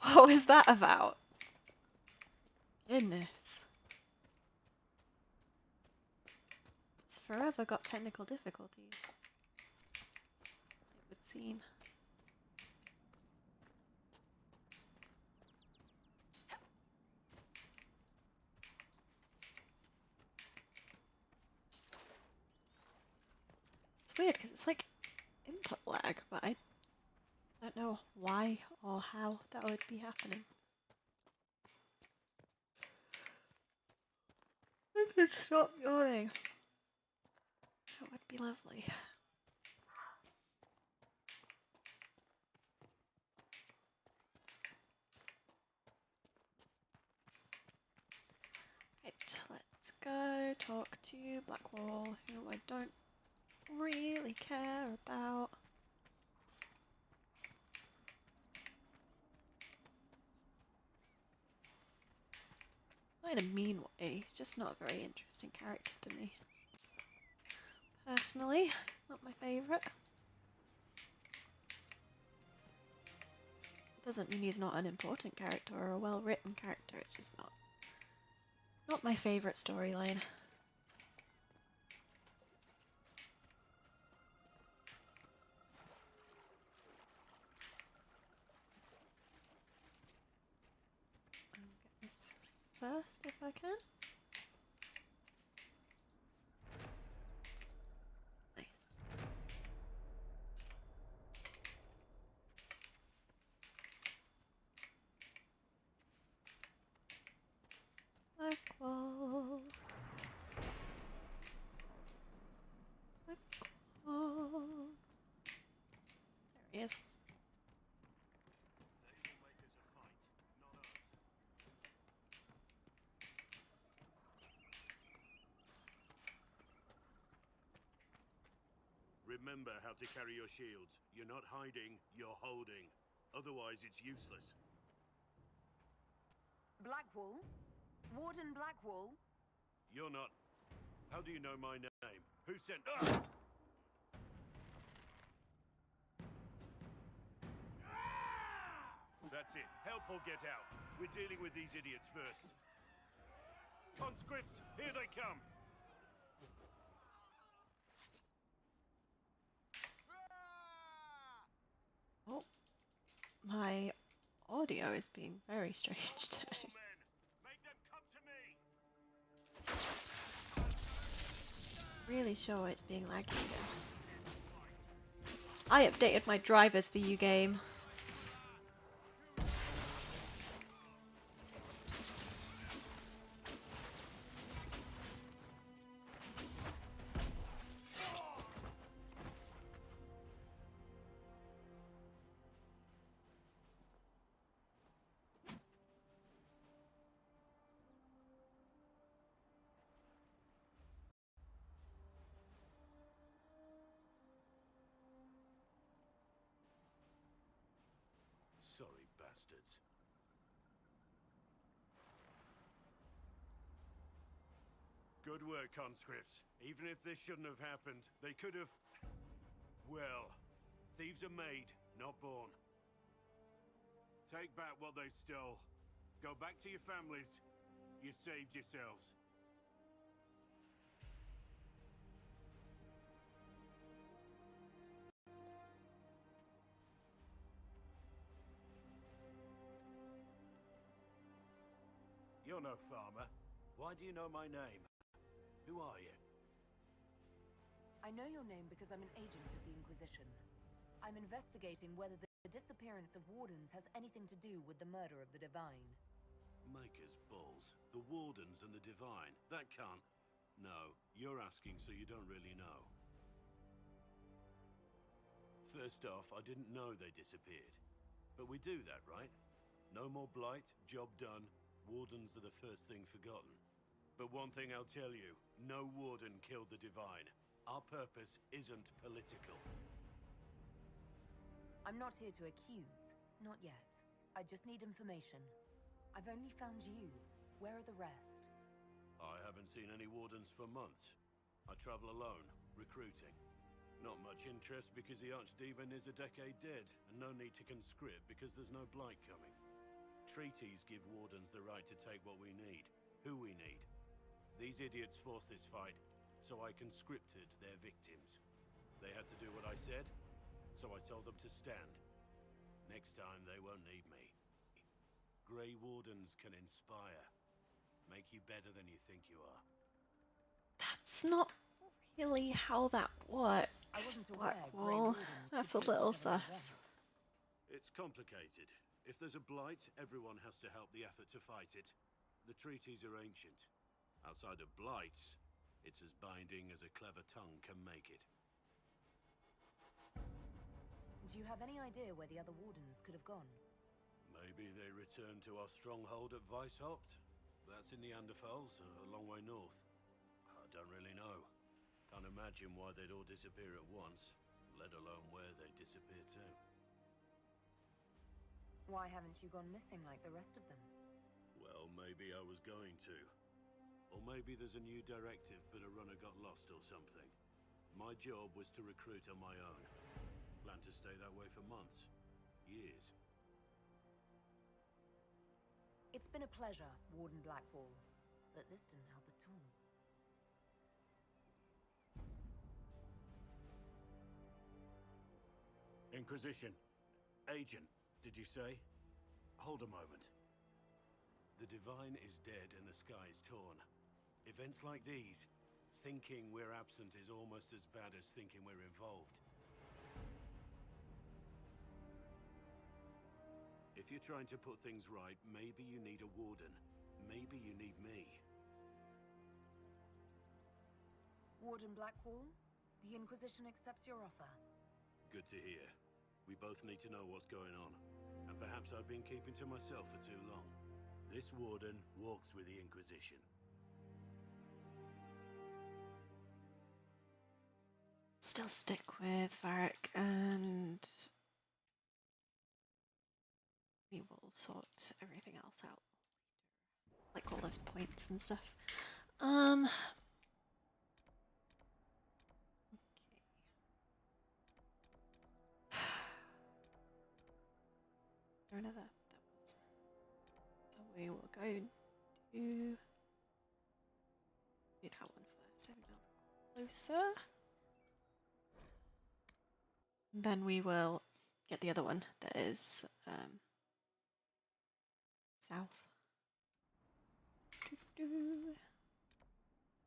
What was that about? Goodness. It's forever got technical difficulties. It would cutscene. It's weird because it's like input lag, but I don't know why or how that would be happening. I could stop yawning. That would be lovely. Right, let's go talk to Blackwall, who I don't really care about. Not in a mean way, he's just not a very interesting character to me. Personally, he's not my favourite. Doesn't mean he's not an important character or a well-written character, it's just not my favourite storyline. I'll get this first if I can. Nice. Blackwall. Blackwall. There he is. Remember how to carry your shields. You're not hiding, you're holding. Otherwise, it's useless. Blackwall? Warden Blackwall? You're not... How do you know my name? Who sent... Ah! That's it. Help or get out. We're dealing with these idiots first. Conscripts, here they come! Oh, my audio is being very strange today. Make them come to me! Really sure it's being laggy again. I updated my drivers for you, game. Sorry, bastards. Good work, conscripts. Even if this shouldn't have happened, they could have... Well, thieves are made, not born. Take back what they stole. Go back to your families. You saved yourselves. You're no farmer. Why do you know my name? Who are you? I know your name because I'm an agent of the Inquisition. I'm investigating whether the disappearance of wardens has anything to do with the murder of the Divine. Maker's balls. The Wardens and the Divine. That can't... No, you're asking so you don't really know. First off, I didn't know they disappeared. But we do that, right? No more blight, job done. Wardens are the first thing forgotten. But one thing I'll tell you, no warden killed the Divine. Our purpose isn't political. I'm not here to accuse. Not yet. I just need information. I've only found you. Where are the rest? I haven't seen any wardens for months. I travel alone, recruiting. Not much interest because the Archdemon is a decade dead, and no need to conscript because there's no blight coming. Treaties give wardens the right to take what we need, who we need. These idiots forced this fight, so I conscripted their victims. They had to do what I said, so I told them to stand. Next time, they won't need me. Grey Wardens can inspire. Make you better than you think you are. That's not really how that works, I wasn't aware Blackwall. Grey Wardens That's a could take little whatever they sus. It's complicated. If there's a blight, everyone has to help the effort to fight it. The treaties are ancient. Outside of blights, it's as binding as a clever tongue can make it. Do you have any idea where the other Wardens could have gone? Maybe they returned to our stronghold at Weishaupt? That's in the Anderfels, a long way north. I don't really know. Can't imagine why they'd all disappear at once, let alone where they'd disappear to. Why haven't you gone missing like the rest of them? Well, maybe I was going to. Or maybe there's a new directive, but a runner got lost or something. My job was to recruit on my own. Plan to stay that way for months. Years. It's been a pleasure, Warden Blackwall, but this didn't help at all. Inquisition. Agent, did you say? Hold a moment. The Divine is dead and the sky is torn. Events like these, thinking we're absent is almost as bad as thinking we're involved. If you're trying to put things right, maybe you need a warden. Maybe you need me. Warden Blackwall, the Inquisition accepts your offer. Good to hear. We both need to know what's going on. And perhaps I've been keeping to myself for too long. This warden walks with the Inquisition. Still stick with Varric, and we will sort everything else out later. Like all those points and stuff. Okay. There another that was. So we will go do that one first. I think that's closer. And then we will get the other one that is south.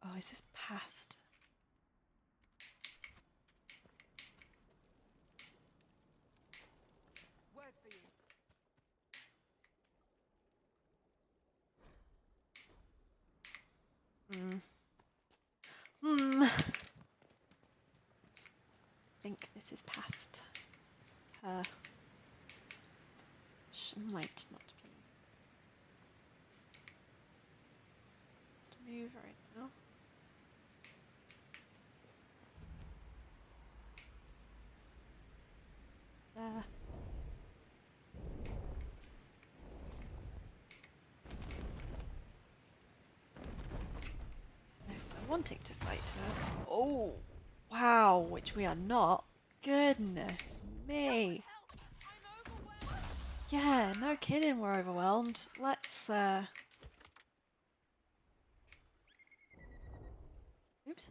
Oh, is this past? Word for you. I think this is past her. Which might not be. Just move right now. There. If we're wanting to fight her. Oh! Wow, which we are not. Goodness me. Yeah, no kidding, we're overwhelmed. Let's, oops.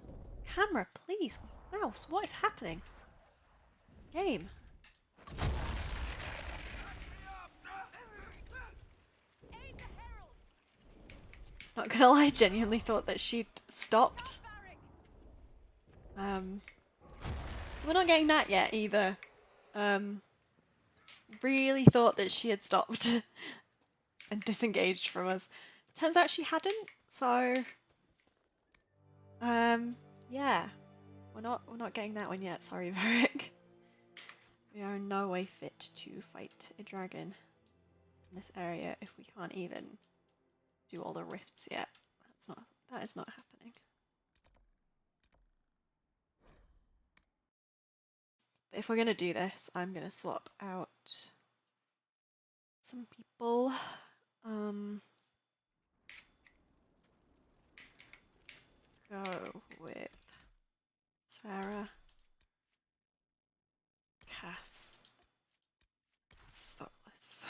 Camera, please. Mouse, what is happening? Game. Not gonna lie, I genuinely thought that she'd stopped. So we're not getting that yet either. Really thought that she had stopped and disengaged from us. Turns out she hadn't, so yeah. We're not getting that one yet, sorry Varric. We are in no way fit to fight a dragon in this area if we can't even do all the rifts yet. That is not happening. But if we're gonna do this, I'm gonna swap out some people. Let's go with Sarah, Cass, Solus.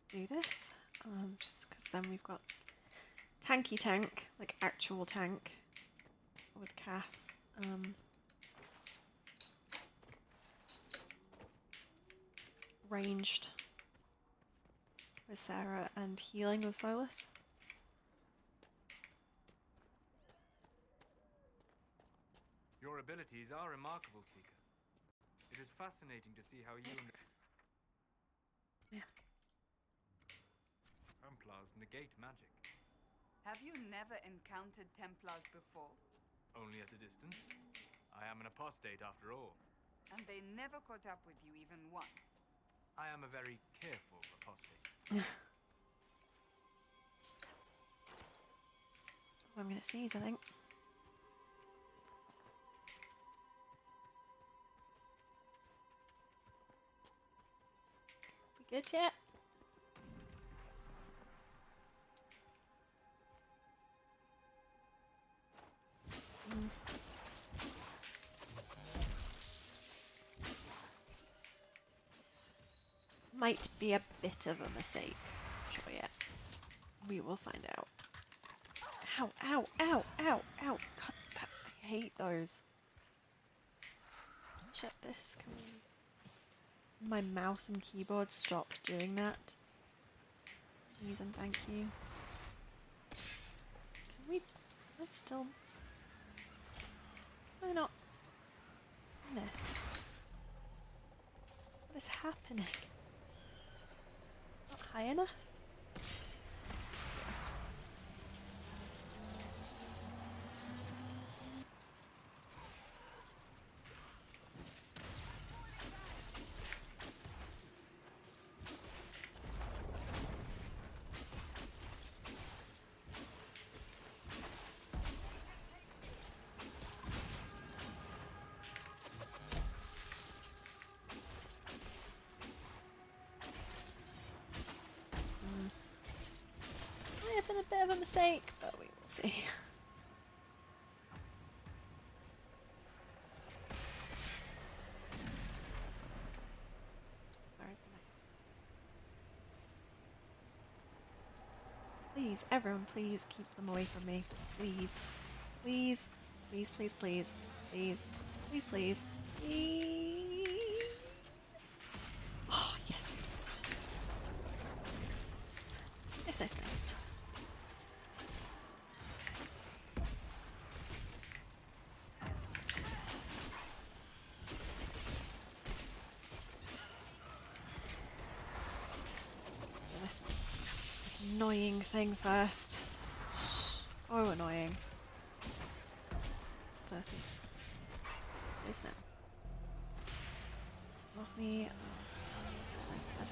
Do this, just because then we've got tanky tank, like actual tank, with Cass. ranged with Sarah and healing with Solus. Your abilities are remarkable, Seeker. It is fascinating to see how you and Yeah. Templars negate magic. Have you never encountered Templars before? Only at a distance. I am an apostate after all. And they never caught up with you even once? I am a very careful apostate. I'm gonna sneeze, I think. We good yet? Might be a bit of a mistake. Sure, yeah. We will find out. Ow, ow, ow, ow, ow. God, I hate those. Shut this. Can we... My mouse and keyboard stop doing that? Please and thank you. Can we... Let's still... Can I not... Goodness. What is happening? Not high enough? Might have been a bit of a mistake, but we will see. Where is the next one? Please, everyone, please keep them away from me. Please. Please. Please, please, please. Please. Please, please. Please. Oh, yes. Nice, nice, nice. This annoying thing first. So annoying. It's 30. It is now. Off me. Oh, it's bad.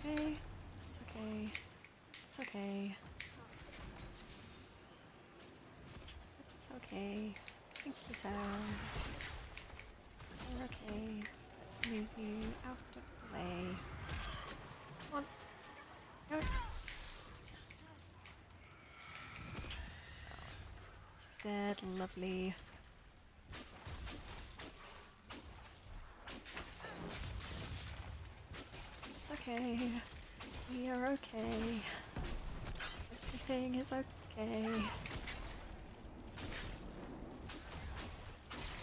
Okay. It's okay. It's okay. It's okay. Thank you, Sarah. You're okay. Let's move you out of the way. Come on. Go. This is dead. Lovely. It's okay. We are okay. Everything is okay.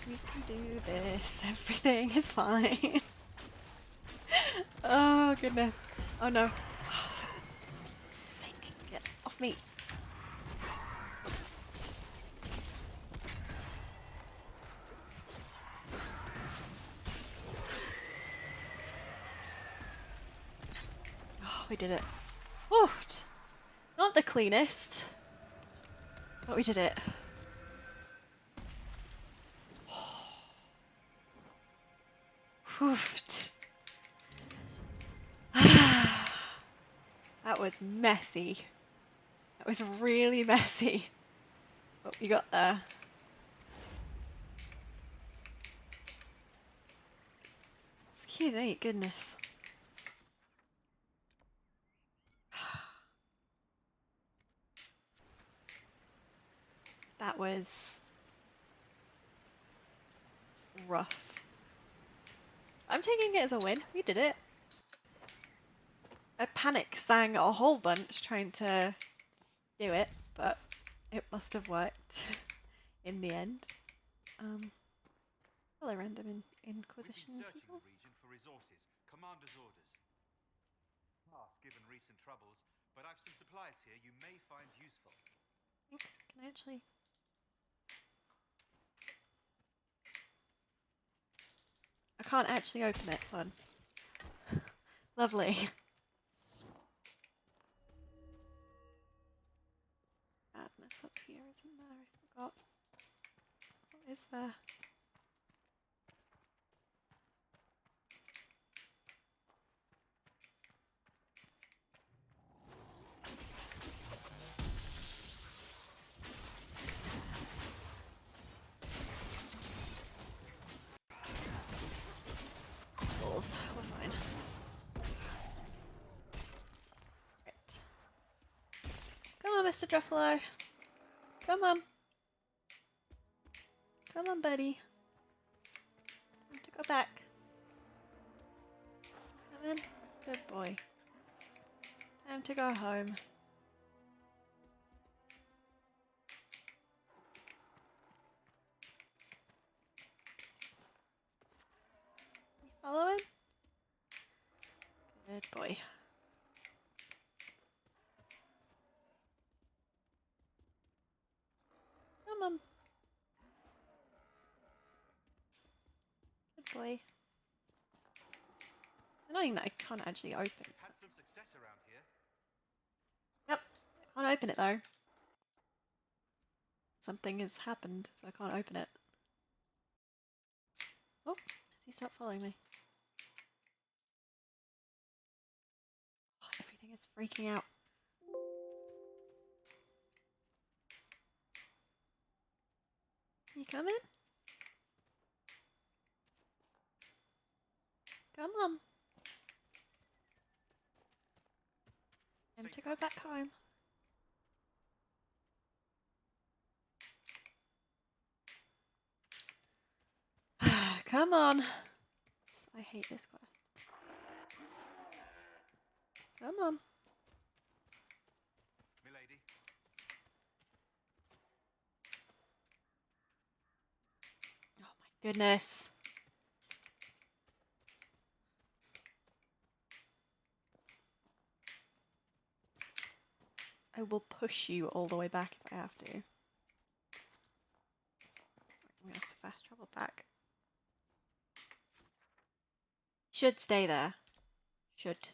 We can do this. Everything is fine. Oh, goodness. Oh, no. Oh, for God's sake. Get off me. Oh, we did it. Woofed. Not the cleanest, but we did it. Woofed. That was messy. That was really messy. But we got there. Excuse me, goodness. That was rough. I'm taking it as a win. We did it. I panic sang a whole bunch trying to do it, but it must have worked in the end. Hello, random We've been Inquisition searching people. the region for resources. Commander's orders. Given recent troubles, but I've some supplies here you may find useful. Thanks. Can I actually? I can't actually open it. Fun. Lovely. Madness up here, isn't there? I forgot. What is there? Wolves. We're fine. Right. Come on, Mr. Druffalo. Come on. Come on, buddy. Time to go back. Come in. Good boy. Time to go home. You following? Good boy. Come on. Good boy. It's annoying that I can't actually open it. Had some success around here. Yep. Can't open it though. Something has happened, so I can't open it. Oh, has he stopped following me? Oh, everything is freaking out. You coming? Come on. Time to go back home. Come on. I hate this quest. Come on. Milady. Oh my goodness. I will push you all the way back if I have to. I'm gonna have to fast travel back. Should stay there. Should.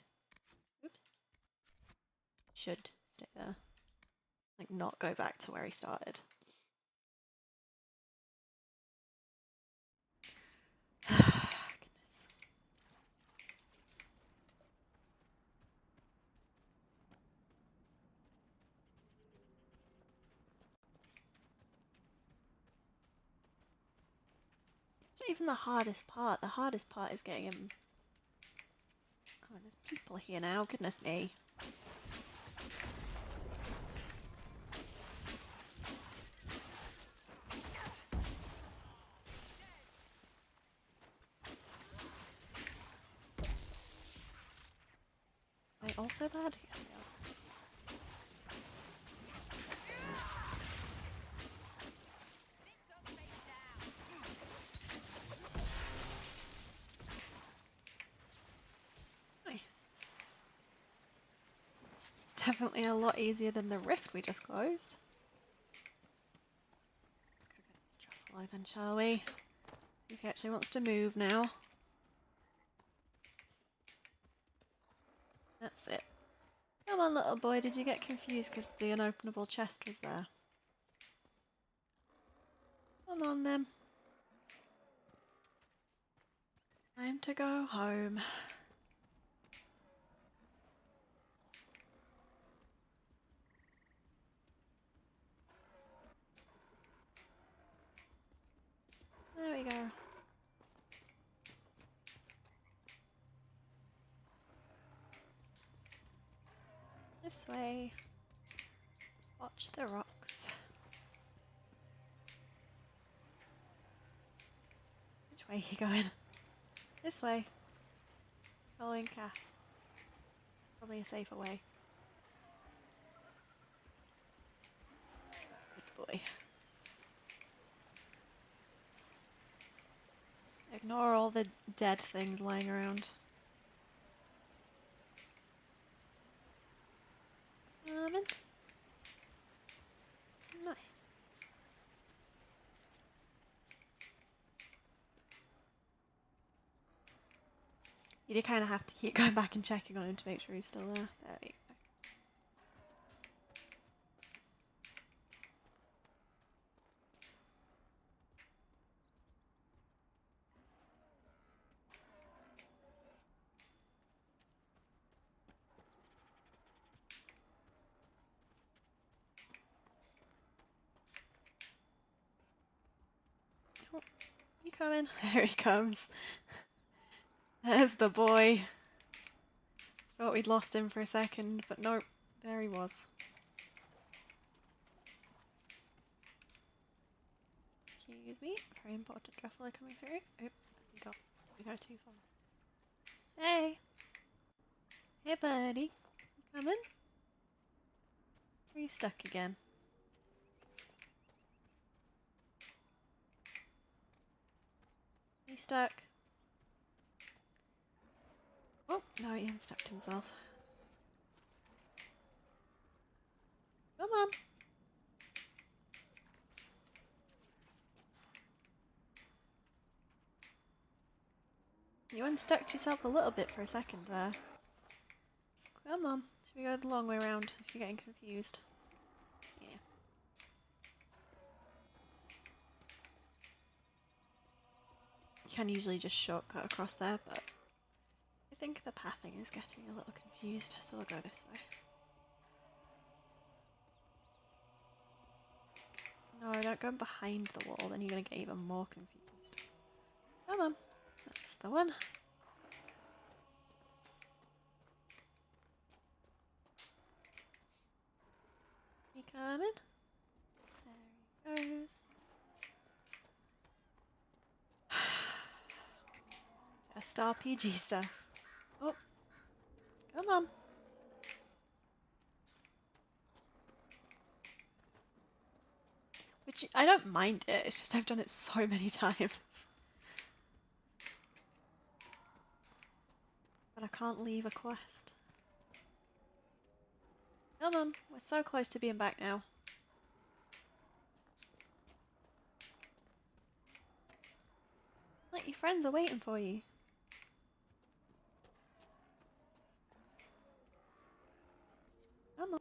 Oops. Should stay there. Like, not go back to where he started. Goodness. It's not even the hardest part. The hardest part is getting him. Oh, and there's people here now. Goodness me. Are they also bad? Yeah, they are. Nice. It's definitely a lot easier than the rift we just closed. Let's go get this Truffalo then, shall we? See if he actually wants to move now. That's it. Come on, little boy, did you get confused because the unopenable chest was there? Come on then. Time to go home. There we go. This way. Watch the rocks. Which way are you going? This way. Following Cass. Probably a safer way. Good boy. Ignore all the dead things lying around. Nice. You do kind of have to keep going back and checking on him to make sure he's still there. There we go. Oh, you coming? There he comes. There's the boy. Thought we'd lost him for a second, but nope, there he was. Excuse me, very important traveller coming through. Oop, we go too far. Hey! Hey buddy, you coming? Or are you stuck again? Are you stuck? Oh, no, he unstuck himself. Come on! You unstuck yourself a little bit for a second there. Come on, should we go the long way around if you're getting confused? Yeah. You can usually just shortcut across there, but I think the pathing is getting a little confused, so we'll go this way. No, don't go behind the wall, then you're going to get even more confused. Come on, that's the one. You coming? There he goes. Just RPG stuff. Oh, come on. Which, I don't mind it, it's just I've done it so many times. But I can't leave a quest. Come on, we're so close to being back now. Like, your friends are waiting for you. Come on.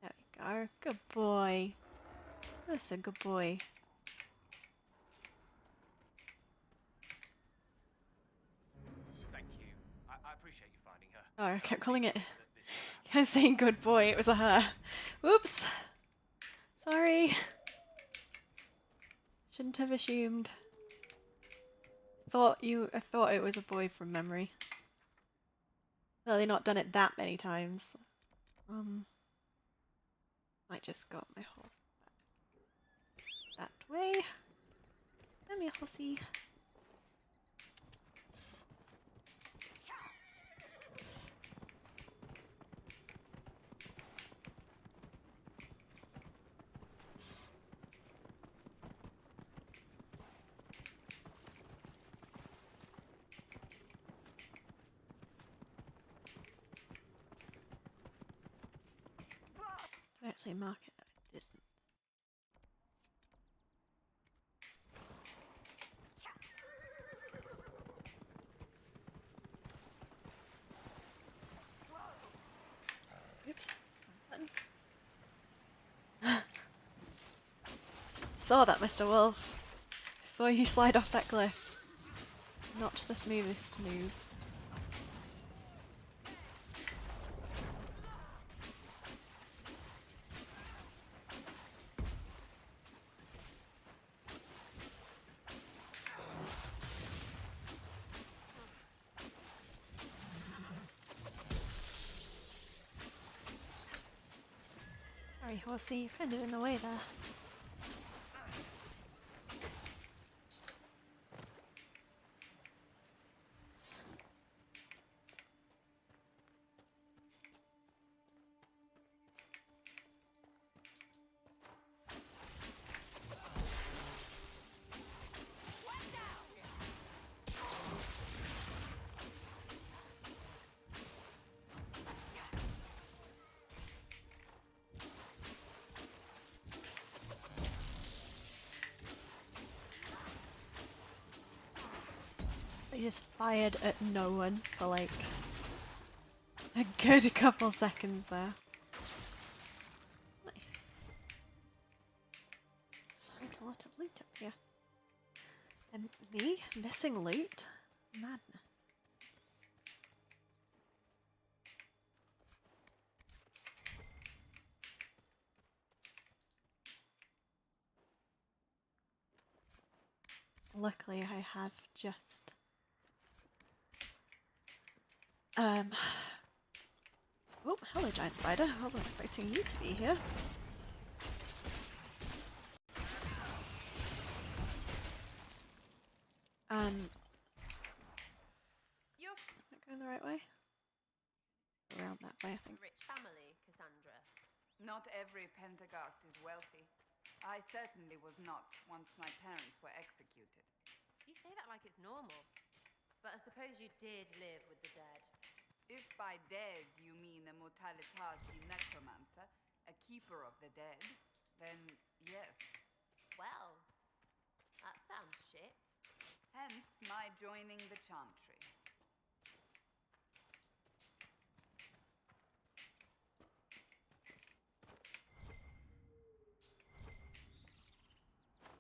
There we go. Good boy. That's a good boy. Thank you. I appreciate you finding her. Oh, I kept calling it. I kept saying good boy, it was a her. Whoops. Sorry. Shouldn't have assumed. I thought it was a boy from memory. Clearly not done it that many times. Might just got my horse back that way. Come here, horsey. I actually mark it. I didn't. Oops. Button. Saw that, Mr. Wolf. Saw you slide off that cliff. Not the smoothest move. Sorry, horsey, you're kind of in the way there. just fired at no one for like a good couple seconds there. Nice. Quite a lot of loot up here. And me missing loot? Madness. Luckily I have just oh, hello giant spider. I wasn't expecting you to be here. You're Am I going the right way? Around that way, I think. rich family, Cassandra. Not every Pentagast is wealthy. I certainly was not once my parents were executed. You say that like it's normal. But I suppose you did live with the dead. If by dead you mean a Mortalitati necromancer, a keeper of the dead, then yes. Well, that sounds shit. Hence my joining the Chantry.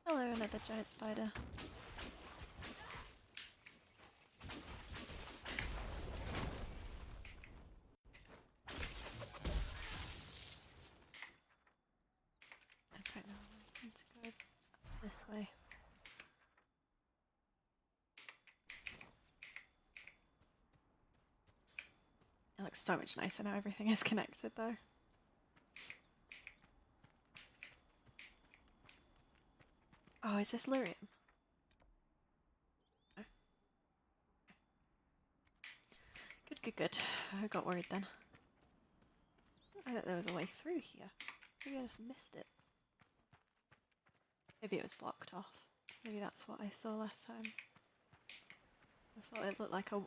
Hello, another giant spider. I don't know. I need to go this way. It looks so much nicer now. Everything is connected, though. Oh, is this lyrium? No. Good, good, good. I got worried then. I thought there was a way through here. Maybe I just missed it. Maybe it was blocked off. Maybe that's what I saw last time. I thought it looked like a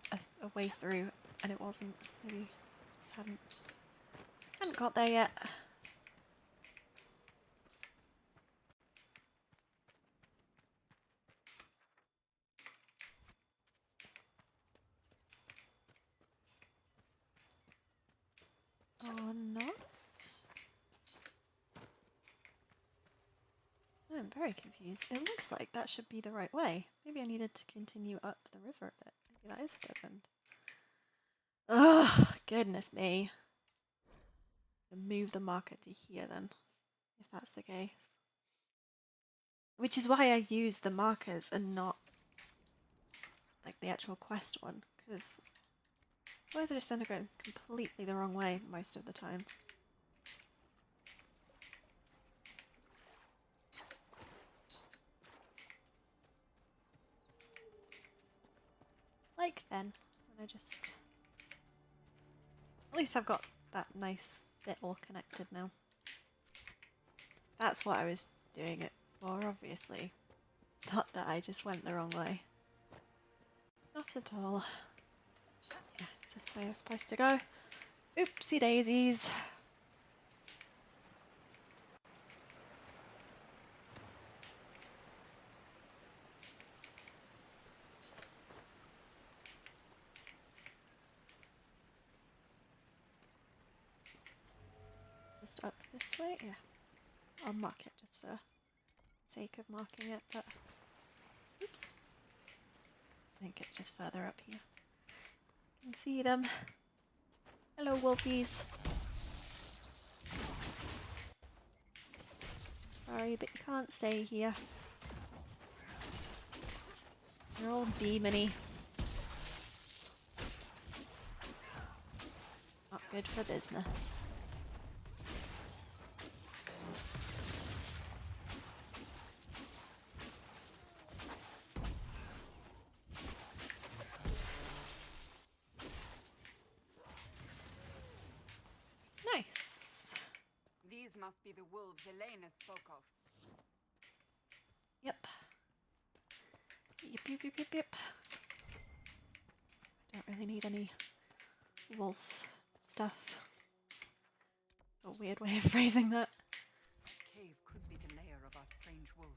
way through, and it wasn't. Maybe just hadn't got there yet. Or not? I'm very confused. It looks like that should be the right way. Maybe I needed to continue up the river a bit. Maybe that is a dead end. Ugh, goodness me. Move the marker to here then, if that's the case. Which is why I use the markers and not like the actual quest one, because otherwise I just end up going completely the wrong way most of the time. Like then, when I just... At least I've got that nice bit all connected now. That's what I was doing it for, obviously. It's not that I just went the wrong way. Not at all. Yeah, it's this way I'm supposed to go. Oopsie daisies. Just up this way? Yeah. I'll mark it just for sake of marking it, but... Oops. I think it's just further up here. You can see them. Hello, wolfies. Sorry, but you can't stay here. You're all demony. Not good for business. Nice. These must be the wolves Elena spoke of. Yep. Yep. I don't really need any wolf stuff. It's a weird way of phrasing that. Cave could be the lair of our strange wolves.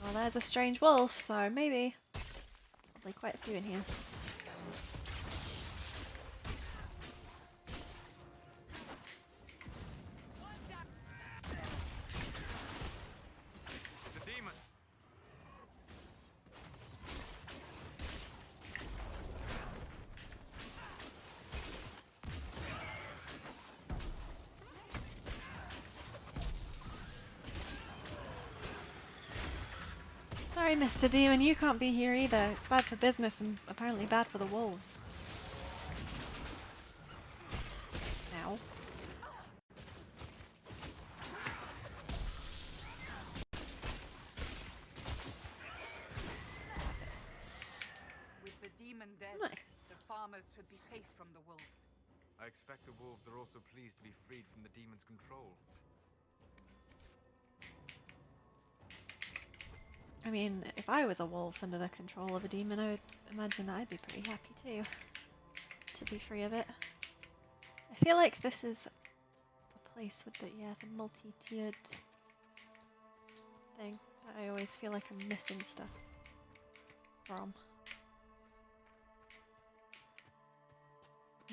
Well, there's a strange wolf, so maybe. Probably quite a few in here. The demon. Sorry, Mr. Demon, you can't be here either. It's bad for business and apparently bad for the wolves. Now. With the demon dead, Nice. the farmers should be safe from the wolves. I expect the wolves are also pleased to be freed from the demon's control. I mean, if I was a wolf under the control of a demon, I would imagine that I'd be pretty happy too. To be free of it. I feel like this is a place with the multi-tiered thing that I always feel like I'm missing stuff from.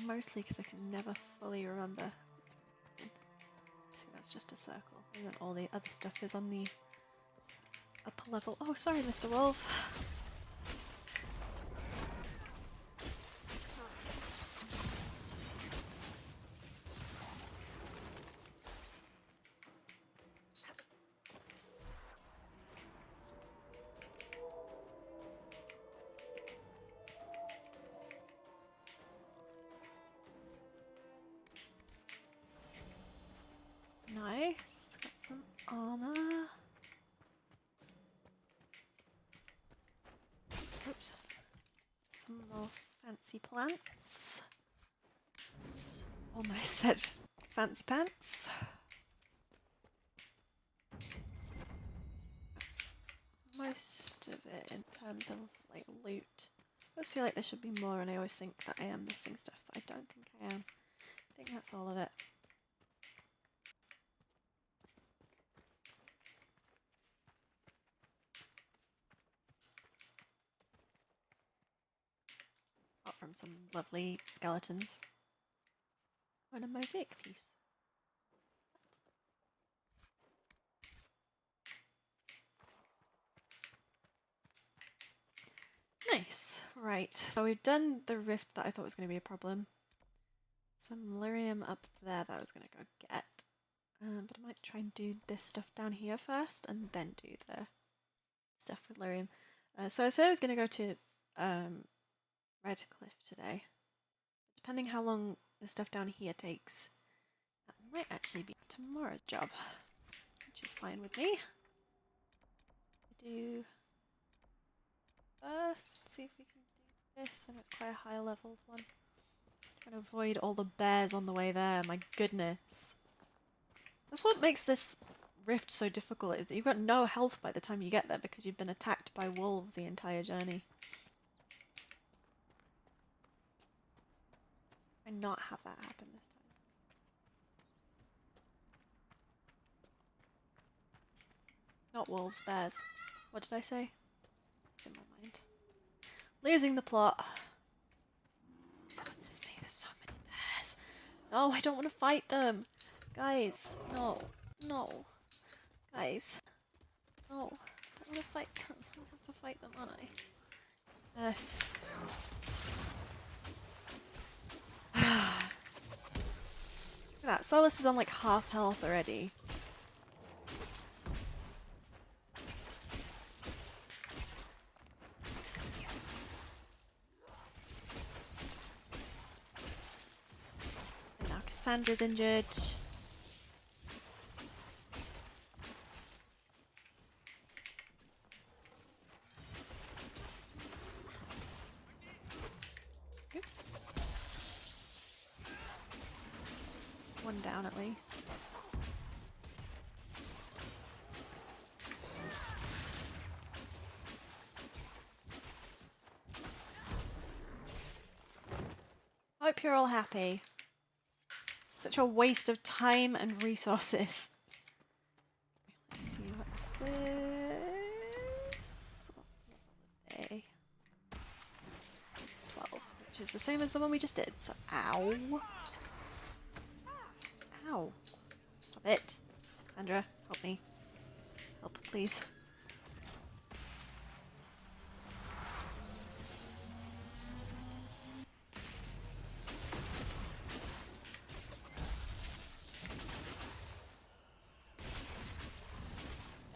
Mostly because I can never fully remember. I think that's just a circle, and then all the other stuff is on the upper level. Oh, sorry, Mr. Wolf. Nice. Got some armor. Oops. Some more fancy plants. Almost said fancy pants. That's most of it in terms of like loot. I always feel like there should be more, and I always think that I am missing stuff, but I don't think I am. I think that's all of it. Apart from some lovely skeletons. And a mosaic piece. Nice. Right, so we've done the rift that I thought was going to be a problem. Some lyrium up there that I was going to go get. But I might try and do this stuff down here first and then do the stuff with lyrium. So I said I was going to go to Redcliffe today. Depending how long the stuff down here takes, that might actually be tomorrow's job, which is fine with me. Do first, see if we can do this, and it's quite a high leveled one. Trying to avoid all the bears on the way there, my goodness. That's what makes this rift so difficult, is that you've got no health by the time you get there because you've been attacked by wolves the entire journey. And not have that happen this time. Not wolves, bears. What did I say? It's in my mind. Losing the plot. Goodness me, there's so many bears. No, I don't want to fight them. Guys, no. No. Guys. No. I don't want to fight them. I have to fight them, aren't I? Yes. Look at that. Solus is on like half health already. And now Cassandra's injured. Oops. One down at least. Hope you're all happy. Such a waste of time and resources. Let's see what this the same as the one we just did, so ow. Ow. Stop it. Sandra, help me. Help, please.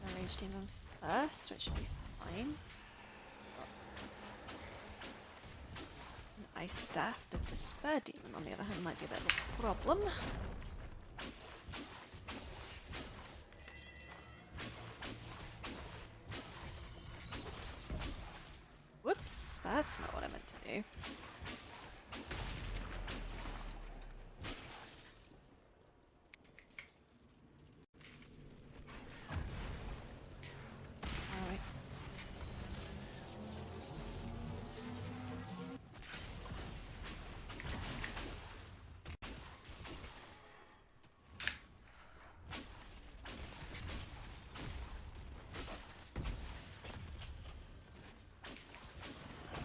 Gonna rage demon first, which should be fine. An ice staff. The despair demon, on the other hand, might be a bit of a problem. Whoops, that's not what I meant to do. Alright.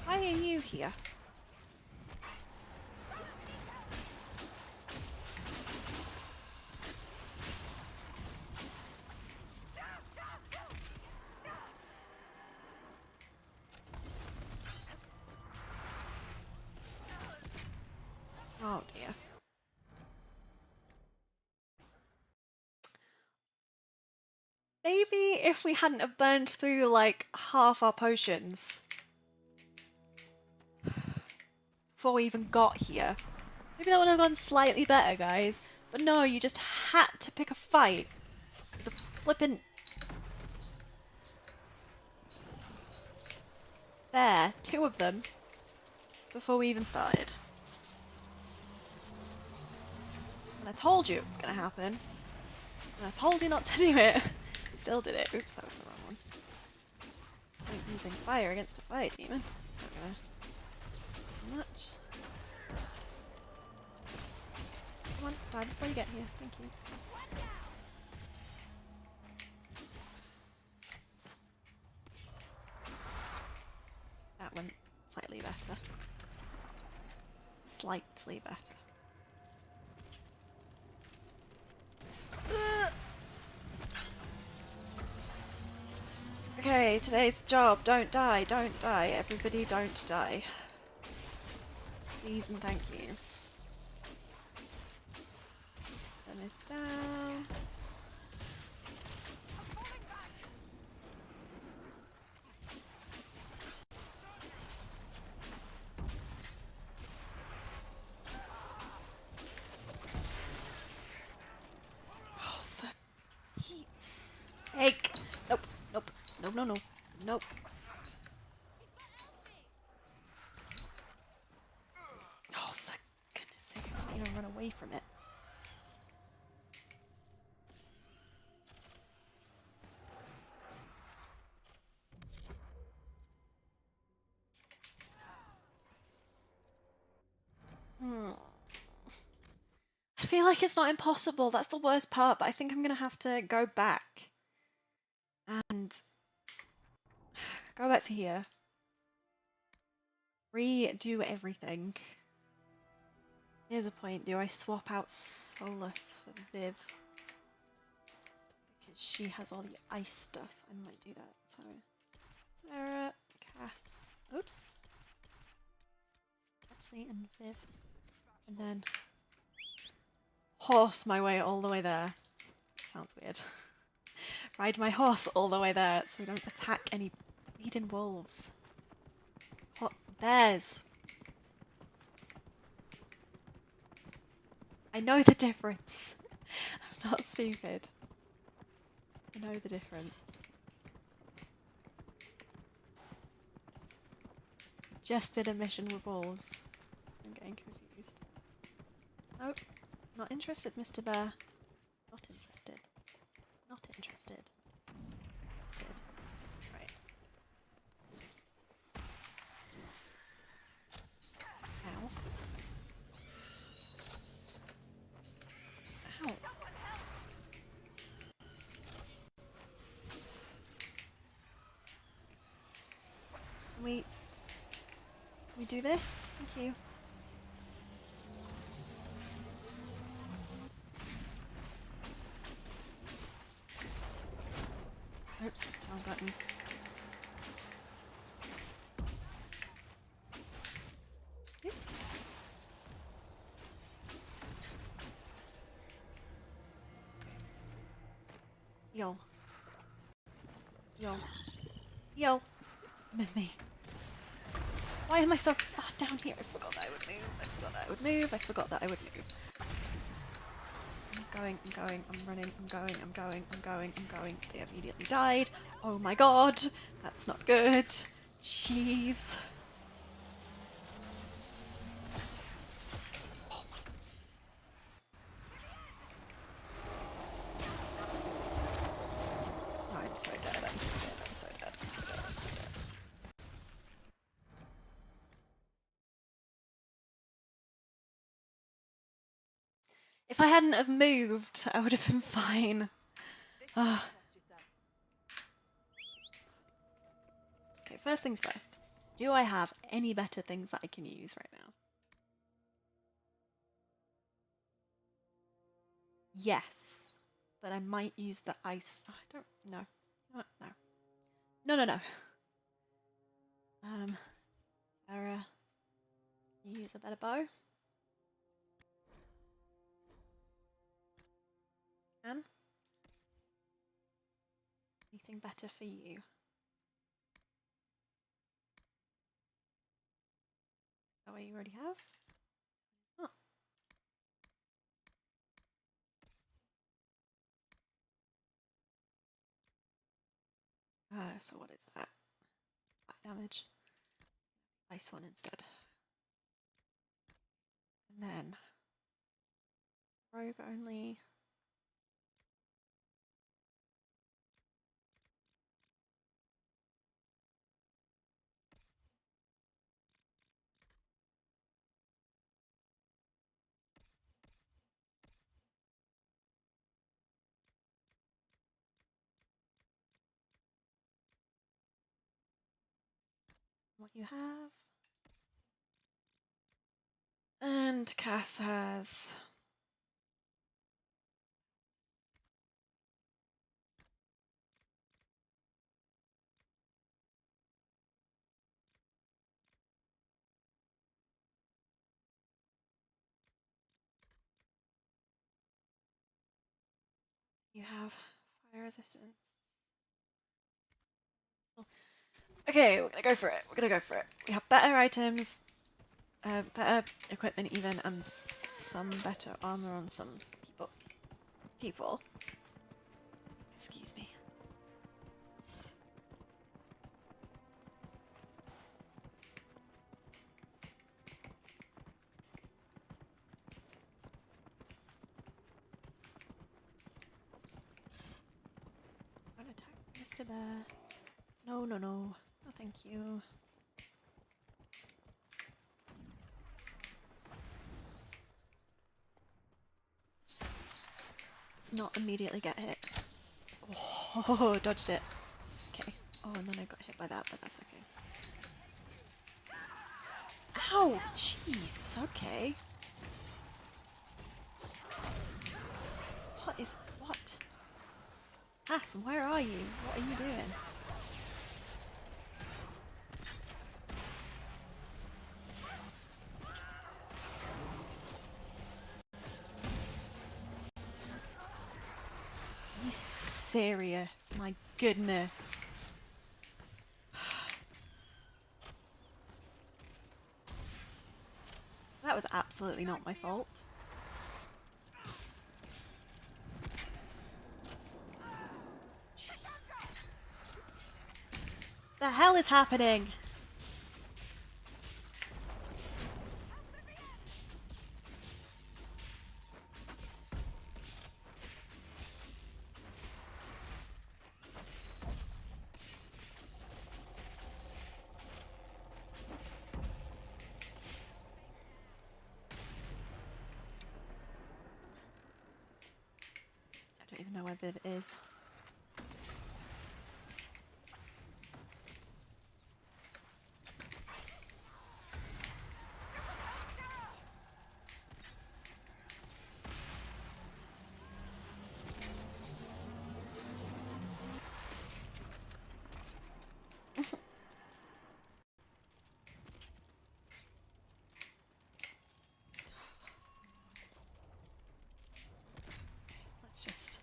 Why are you here? Oh dear. Maybe if we hadn't have burned through like half our potions before we even got here, maybe that would have gone slightly better, guys. But no, you just had to pick a fight with the flippin' there, 2 of them, before we even started. And I told you it was gonna happen. And I told you not to do it. You still did it. Oops, that was the wrong one. Like using fire against a fire demon. It's not gonna do much. Come on, die before you get here. Thank you. That went slightly better. Slightly better. Okay, today's job. Don't die, don't die. Everybody don't die. Please and thank you. Turn this down. Oh, for Pete's sake. Nope, nope, nope, no, no, nope. Oh, for goodness sake, I can't even run away from it. I feel like it's not impossible. That's the worst part, but I think I'm gonna have to go back and go back to here. Redo everything. Here's a point. Do I swap out Solus for Viv? Because she has all the ice stuff. I might do that. So, Sarah, Cass. Oops. Actually, and Viv. And then horse my way all the way there. Sounds weird. Ride my horse all the way there so we don't attack any bleeding wolves. Bears. I know the difference. I'm not stupid. I know the difference. Just did a mission with wolves. I'm getting confused. Nope. Not interested, Mr. Bear. Not interested. Not interested. Interested. Right. Ow. Ow. Can we do this? Thank you. Yo. Yo. Yo. Miss me. Why am I so far down here? I forgot that I would move. I forgot that I would move. I forgot that I would move. I'm going, I'm running, I'm going. They immediately died. Oh my god. That's not good. Jeez. Oh my. Oh, I'm so dead, I'm so dead, I'm so dead, I'm so dead, I'm so dead. If I hadn't have moved, I would have been fine. Okay, first things first. Do I have any better things that I can use right now? Yes. But I might use the ice. Oh, I don't know. No. Sarah, can you use a better bow? Can? Anything better for you? That way you already have? Oh. So what is that? Flat damage. Ice one instead. And then rogue only. What you have. And Cass has fire resistance. Okay, we're gonna go for it. We have better items, better equipment even, and some better armor on some people. Excuse me. Don't attack Mr. Bear. No. No, thank you. Let's not immediately get hit. Oh, dodged it. Okay. Oh, and then I got hit by that, but that's okay. Ow! Jeez, okay. What? Ass, where are you? What are you doing? Are you serious? My goodness. That was absolutely not my fault. The hell is happening? I don't even know where Viv is. Let's just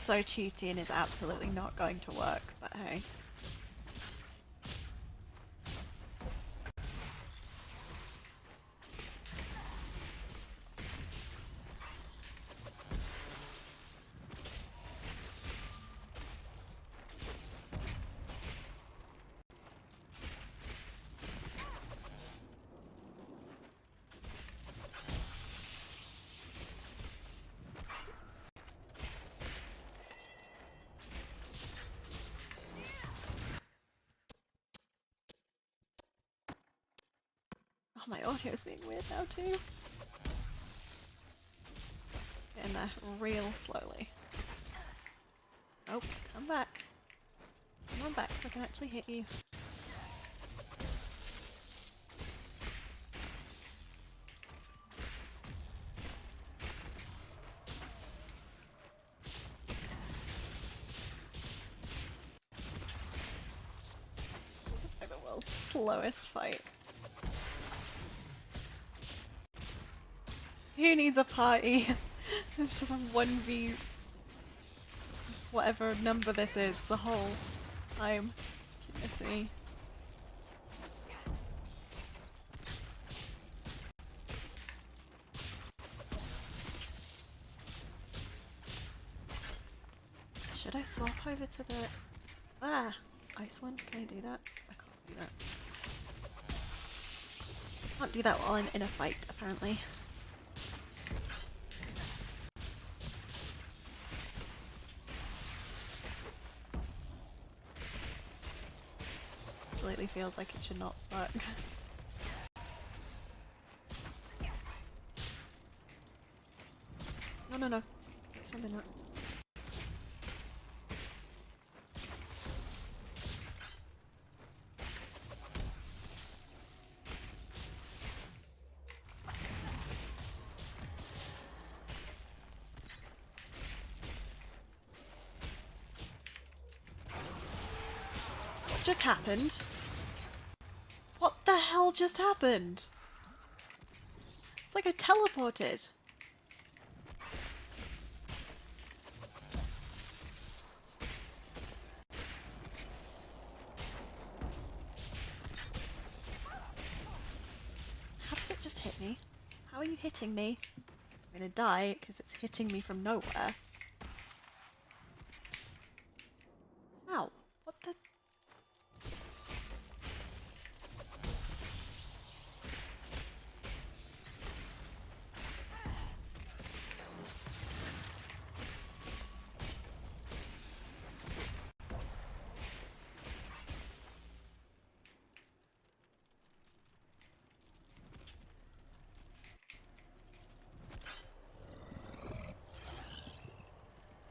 so cheaty and it's absolutely not going to work, but hey. Oh, my audio's being weird now too. Getting there real slowly. Oh, come back. Come on back so I can actually hit you. This is like the world's slowest fight. Who needs a party? It's just a 1v whatever number this is the whole time. Goodness me. Should I swap over to the ice one? Can I do that? I can't do that. Can't do that while I'm in a fight, apparently. Absolutely feels like it should not work. No, no, no. It's not in that. What just happened? What the hell just happened? It's like I teleported. How did it just hit me? How are you hitting me? I'm gonna die because it's hitting me from nowhere. Ow. What the?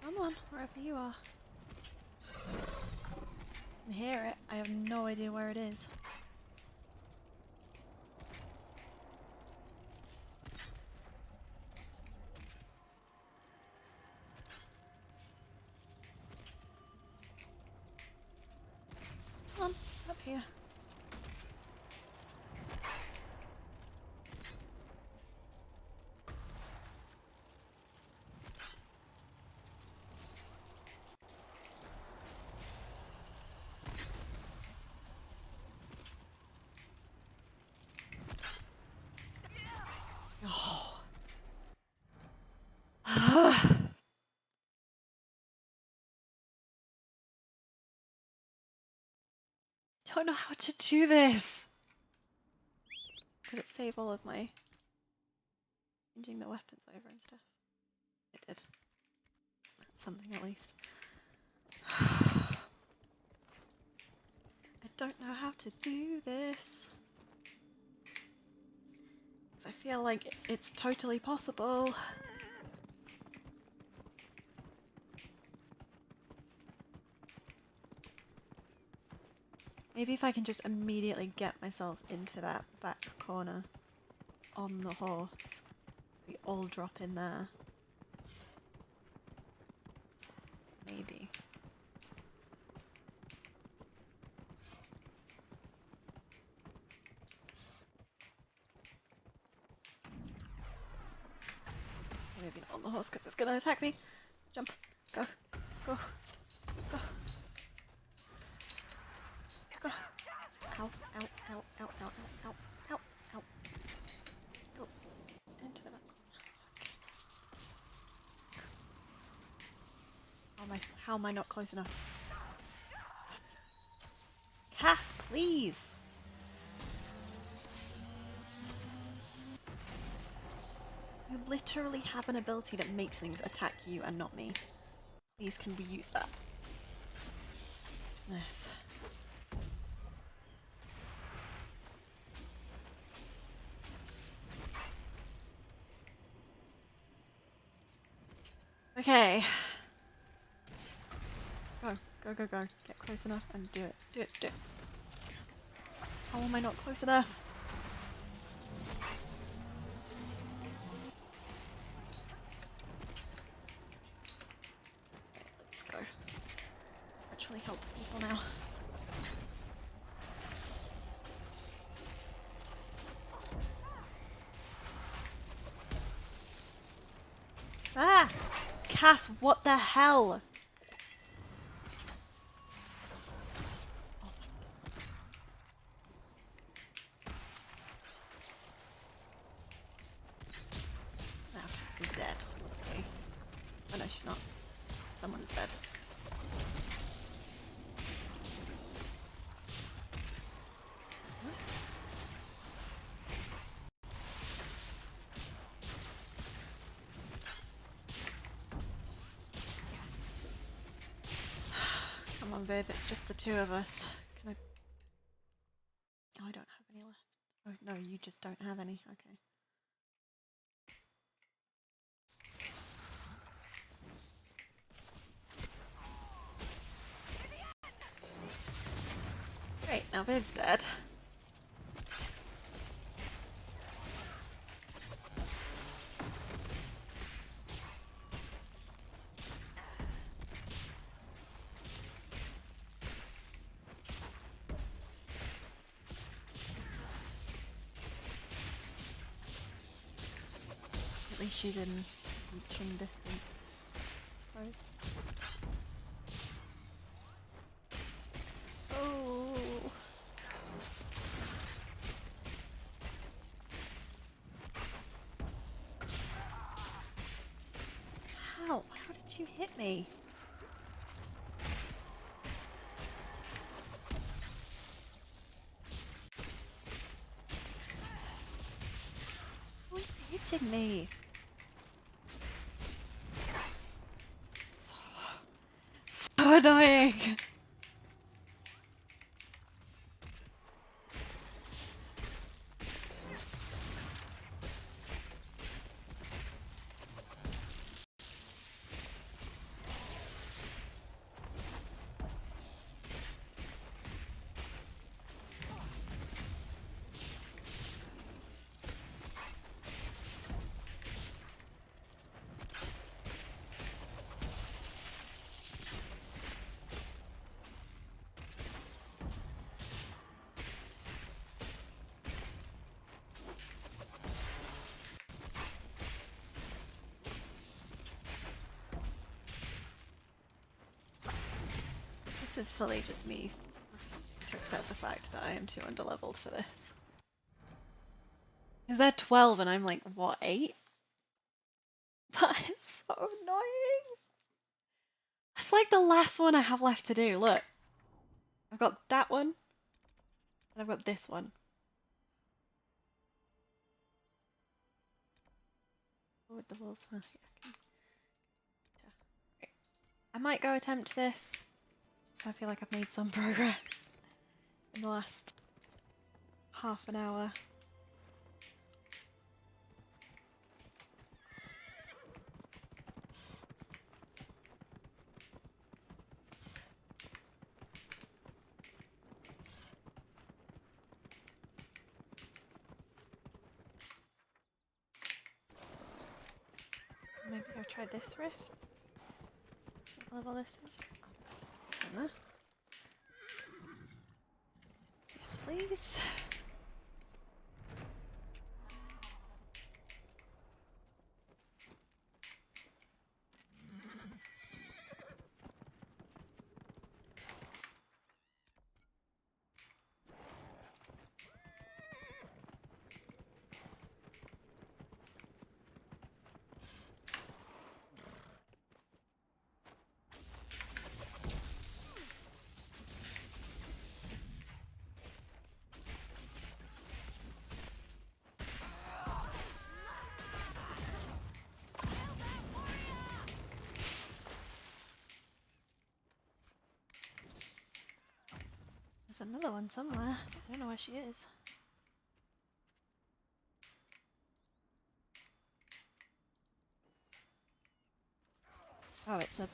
Come on, wherever you are. I can hear it. I have no idea where it is. Come on, up here. Oh. Don't know how to do this. Did it save all of my changing the weapons over and stuff? It did. That's something at least. I don't know how to do this. I feel like it's totally possible. Maybe if I can just immediately get myself into that back corner on the horse, we all drop in there. Maybe. Maybe not on the horse because it's going to attack me. Jump. Go. Go. Go. Go. Ow, ow, ow, ow, ow, ow, ow, ow, ow. Go. Into the back corner. How am I not close enough? Cass, please! You literally have an ability that makes things attack you and not me. Please, can we use that? Yes. Okay. Go, go, go, go. Get close enough and do it. Do it, do it. How am I not close enough? Let's go. Actually help people now. Ah! Cass, what the hell? Oh my goodness. Now Cass is dead. Okay. Oh no, she's not. Someone's dead. What? Come on, babe, it's just the two of us. Can I... Oh, I don't have any left. Oh, no, you just don't have any. Okay. Great, now Viv's dead. At least she's in reaching distance, I suppose. Oh. How? How did you hit me? Why are you hitting me? So annoying. This is fully just me to accept the fact that I am too underleveled for this. Is there 12 and I'm like, what, 8? That is so annoying. That's like the last one I have left to do. Look. I've got that one. And I've got this one. Oh, with the walls. Oh, yeah, I might go attempt this. So I feel like I've made some progress in the last half an hour. Maybe I'll try this rift. What level this is? Oh, yes, please. There's another one somewhere. I don't know where she is. Oh, it's a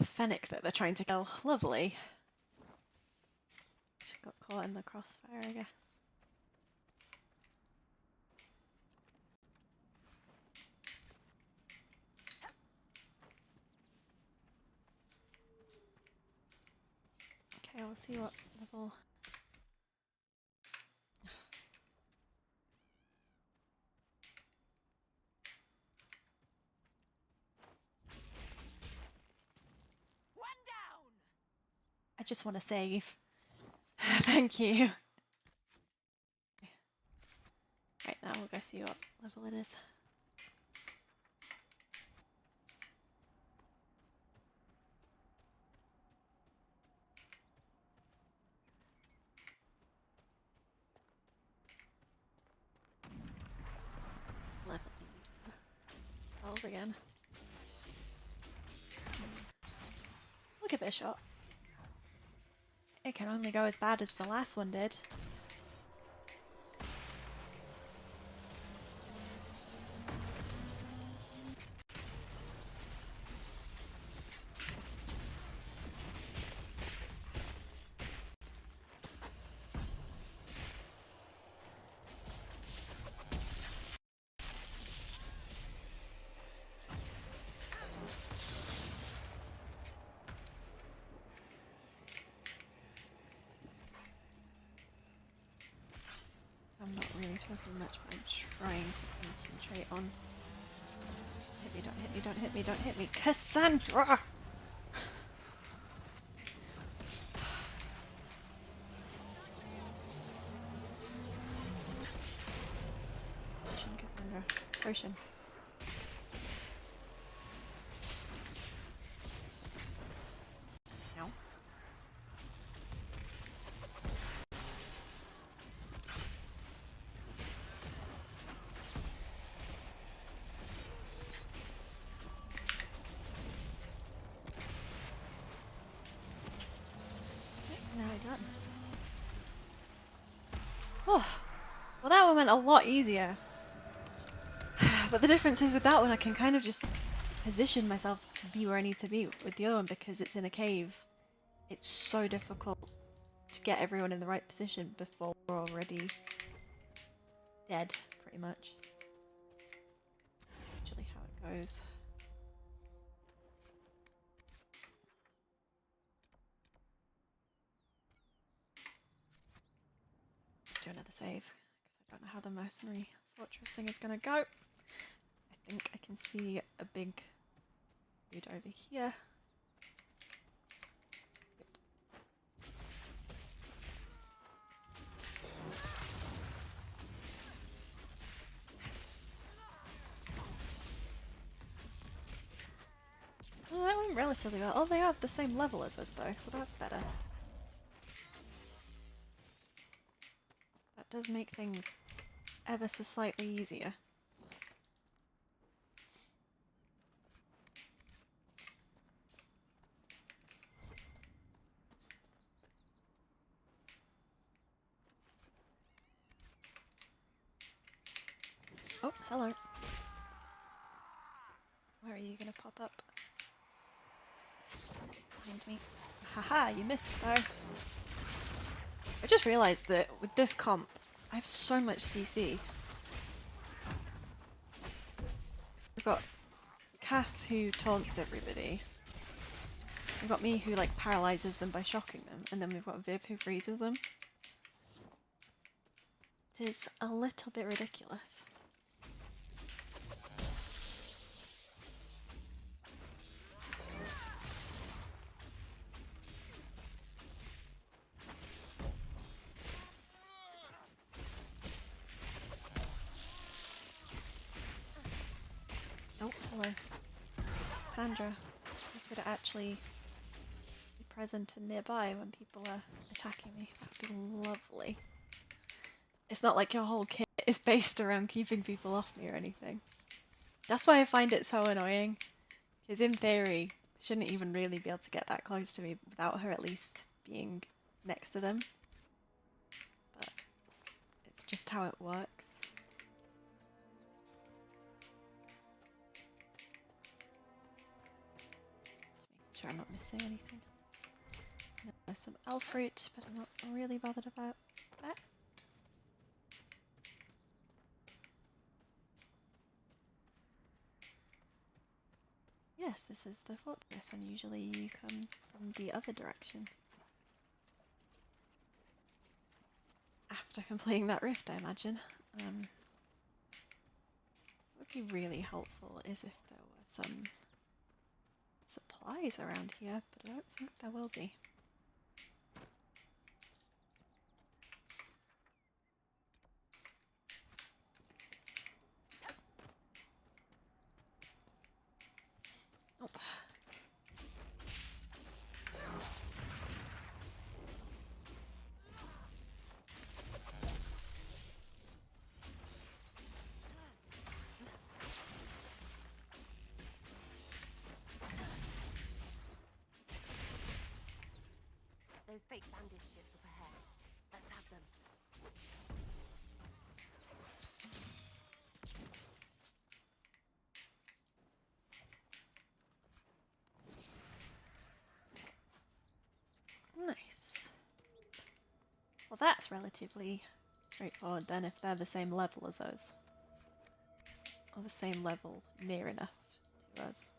fennec that they're trying to kill. Lovely. She got caught in the crossfire, I guess. Okay, we'll see what level. One down. I just want to save. Thank you. Right, now we'll go see what level it is. Level 12 again. We'll give it a shot. It can only go as bad as the last one did. I'm not really talking much, but I'm trying to concentrate on. Hit me, don't hit me, don't hit me, don't hit me. Cassandra! Potion, Cassandra. Potion. Ow. Nearly done. Oh, well that one went a lot easier. But the difference is with that one I can kind of just position myself to be where I need to be. With the other one, because it's in a cave, it's so difficult to get everyone in the right position before we're already dead, pretty much. Actually how it goes. Let's do another save, because I don't know how the mercenary fortress thing is going to go. I think I can see a big dude over here. Oh, that went relatively well. Oh, they are the same level as us though, so that's better. That does make things ever so slightly easier. Oh, hello. Where are you gonna pop up? Behind me. Haha, you missed though. I just realised that with this comp, I have so much CC. So we've got Cass who taunts everybody. We've got me who like paralyzes them by shocking them, and then we've got Viv who freezes them. It is a little bit ridiculous. Oh, hello. Sandra, you could actually be present and nearby when people are attacking me. That would be lovely. It's not like your whole kit is based around keeping people off me or anything. That's why I find it so annoying. Because in theory, I shouldn't even really be able to get that close to me without her at least being next to them. But it's just how it works. Just making sure I'm not missing anything. There's some elf fruit, but I'm not really bothered about that. Yes, this is the fortress, and usually you come from the other direction. After completing that rift, I imagine. What would be really helpful is if there were some supplies around here, but I don't think there will be. Nope. Those fake bandit ships up ahead. Let's have them. Nice. Well, that's relatively straightforward then, if they're the same level as us. Or the same level, near enough to us.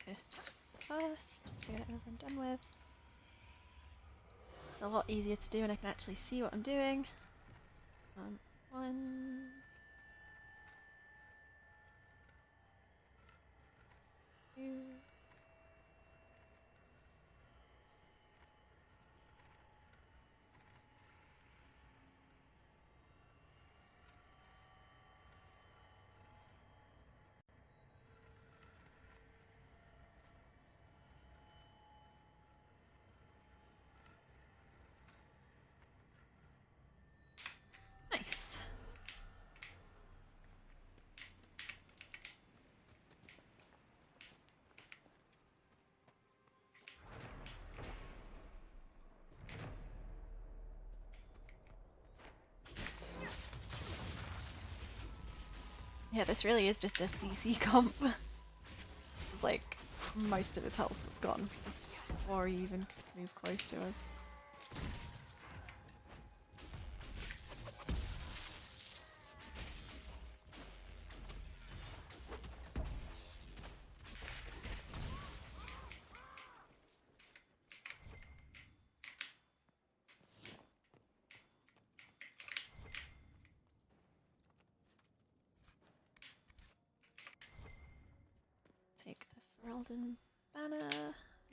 This first, just to get it over and done with. It's a lot easier to do and I can actually see what I'm doing. 1, 2. Nice. Yeah, this really is just a CC comp. It's like most of his health is gone before he even could move close to us. Take the Ferelden banner,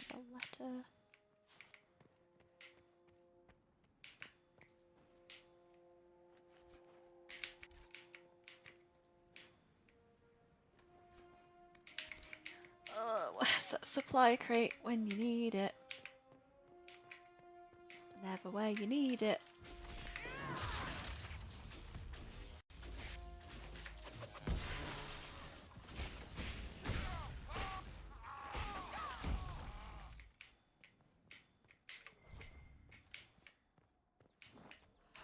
the letter. Oh, where's that supply crate when you need it? Never where you need it.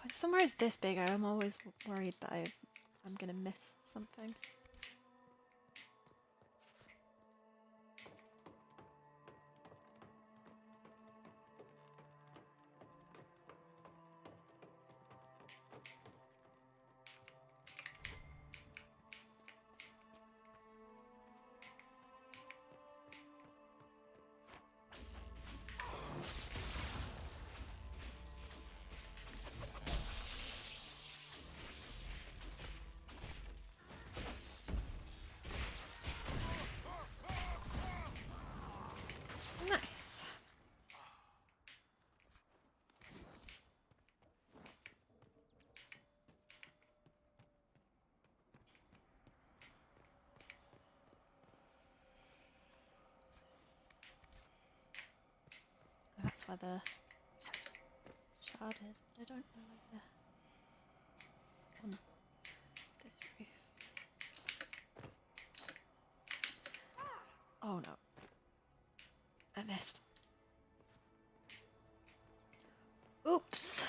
When somewhere is this big, I'm always worried that I'm gonna miss something. that's where the shard is, but I don't know where on this roof. Oh no. I missed. Oops.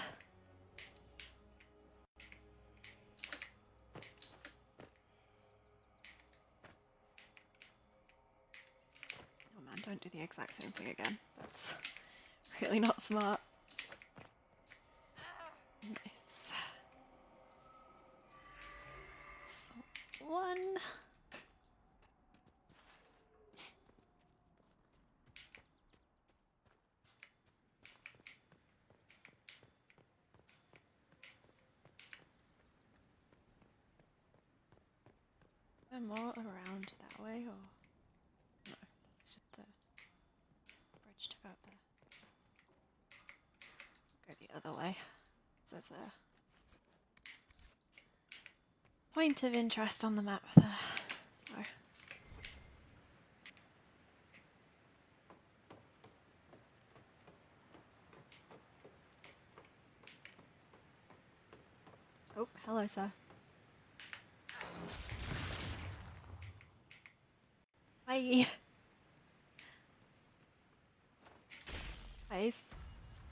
Oh man, don't do the exact same thing again. That's really not smart. Nice. So, one. Are there more around that way, or no? That's just the bridge to go up there. Go the other way. There's a point of interest on the map there. So. Oh, hello, sir. Hi. Guys.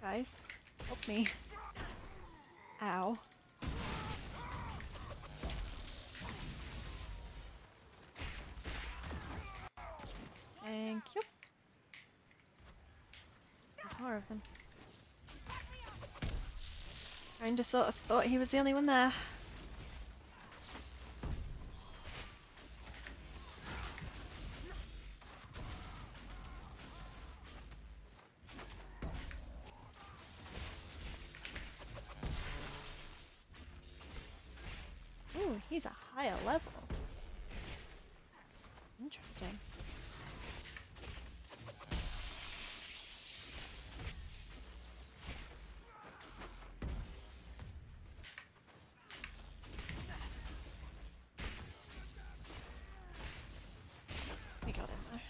Guys. Help me. Ow. Thank you. There's more of them. Kinda sort of thought he was the only one there. Ooh, he's a higher level. Interesting. We got him there.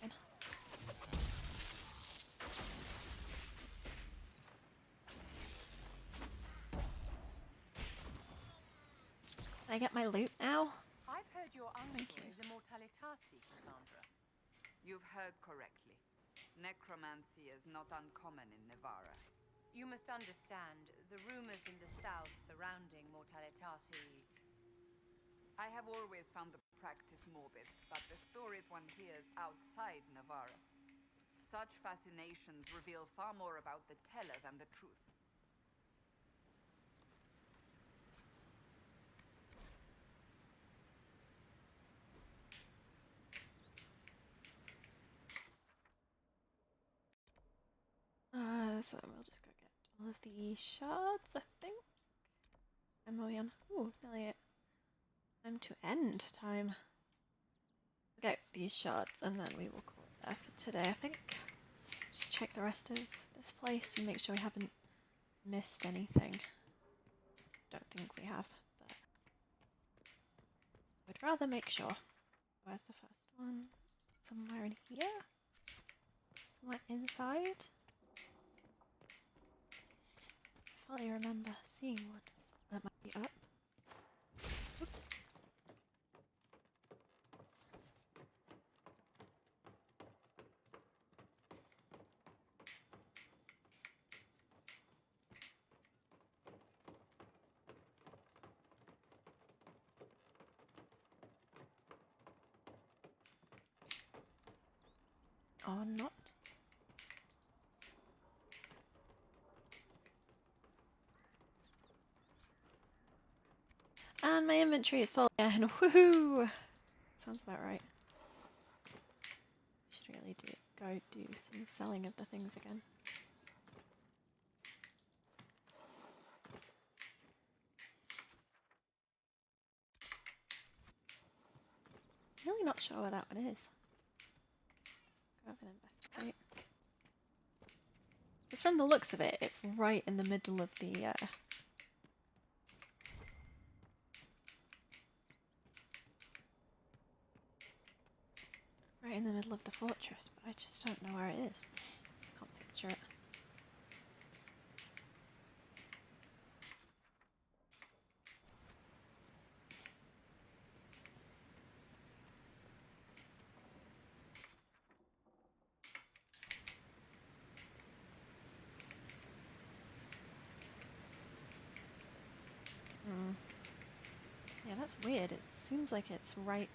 Fine. Can I get my loot now? I've heard your uncle is Immortalitasi, Cassandra. You've heard correctly. Necromancy is not uncommon in Nevarra. You must understand, the rumors in the south surrounding Mortalitasi. I have always found the practice morbid, but the stories one hears outside Nevarra. Such fascinations reveal far more about the teller than the truth. So we'll just go get all of the shards, I think. I'm on. Ooh, nearly it. Time to end time. Get these shards and then we will call it there for today, I think. Just check the rest of this place and make sure we haven't missed anything. Don't think we have, but I'd rather make sure. Where's the first one? Somewhere in here? Somewhere inside? I fully remember seeing one. That might be up. Oops. Or not. And my inventory is full again. Woohoo! Sounds about right. Should really go do some selling of the things again. Really not sure where that one is. Go over and investigate. It's from the looks of it, it's right in the middle of the right in the middle of the fortress, but I just don't know where it is. Can't picture it. Yeah, that's weird. It seems like it's right.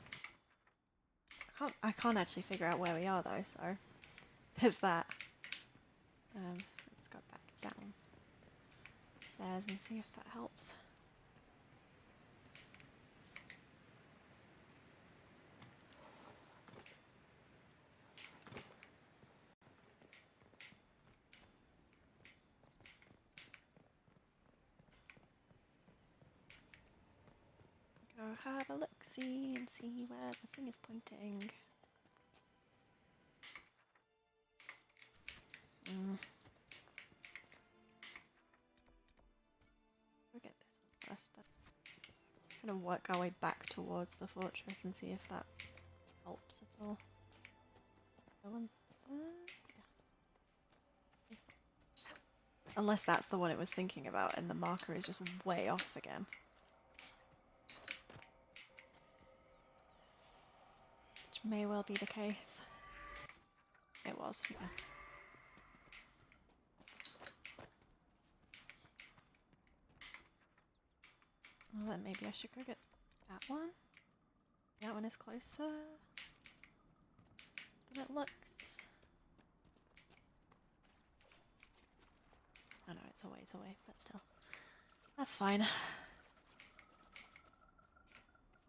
I can't actually figure out where we are though, so there's that. Let's go back down stairs and see if that helps. Go have a look-see and see where the thing is pointing. We'll get this one first. Kind of work our way back towards the fortress and see if that helps at all. Unless that's the one it was thinking about and the marker is just way off again. Which may well be the case. It was, yeah. Well, then maybe I should go get that one. That one is closer than it looks. Oh no, it's a ways away, but still. That's fine.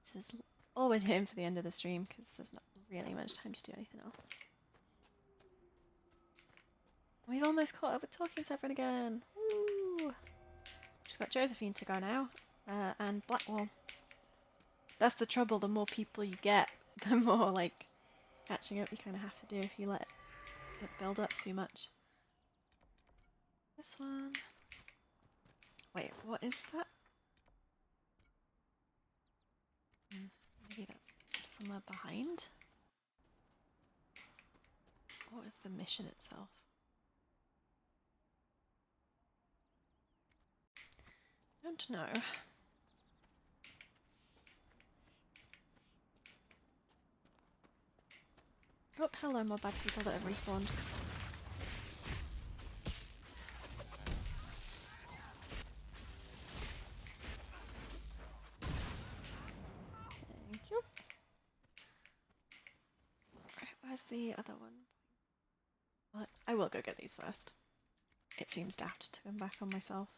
This is always aim for the end of the stream because there's not really much time to do anything else. We've almost caught up with talking to everyone again. Woo! Just got Josephine to go now, and Blackwall. That's the trouble. The more people you get, the more like catching up you kind of have to do if you let it build up too much. This one. Wait, what is that? Maybe that's somewhere behind? What is the mission itself? I don't know. Oh, hello, more bad people that have respawned. Thank you. Right, where's the other one? Well, I will go get these first. It seems daft to come back on myself.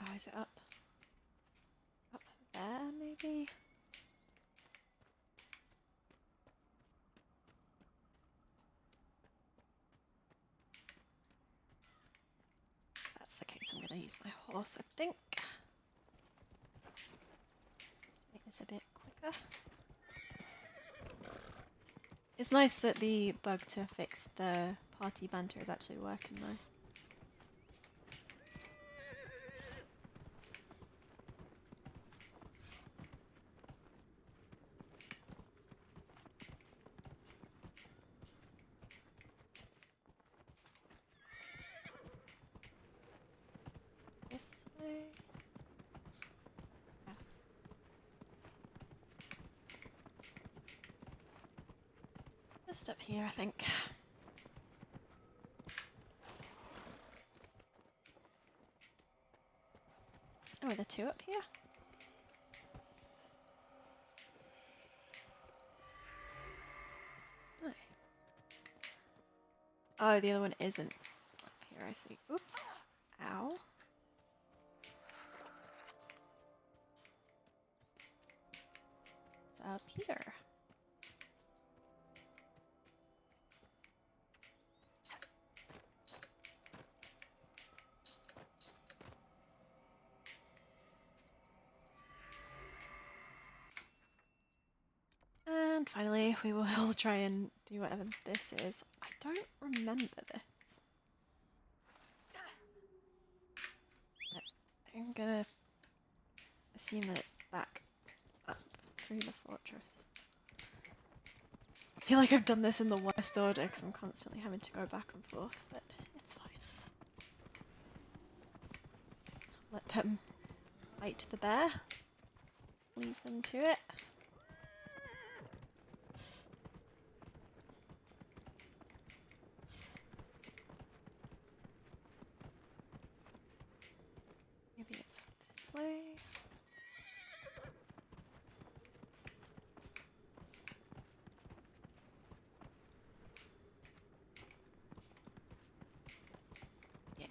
Oh, is it up? Up there, maybe? If that's the case, I'm going to use my horse, I think. Make this a bit quicker. It's nice that the bug to fix the party banter is actually working though. This way. Yeah. Just up here, I think. Oh, are there two up here? Nice. Oh, the other one isn't up here, I see. Oops. Ow. It's up here. And finally, we will try and do whatever this is. I don't remember this. But I'm gonna assume that it's back up through the fortress. I feel like I've done this in the worst order because I'm constantly having to go back and forth, but it's let them fight the bear. Leave them to it. Maybe it's this way. Yeah.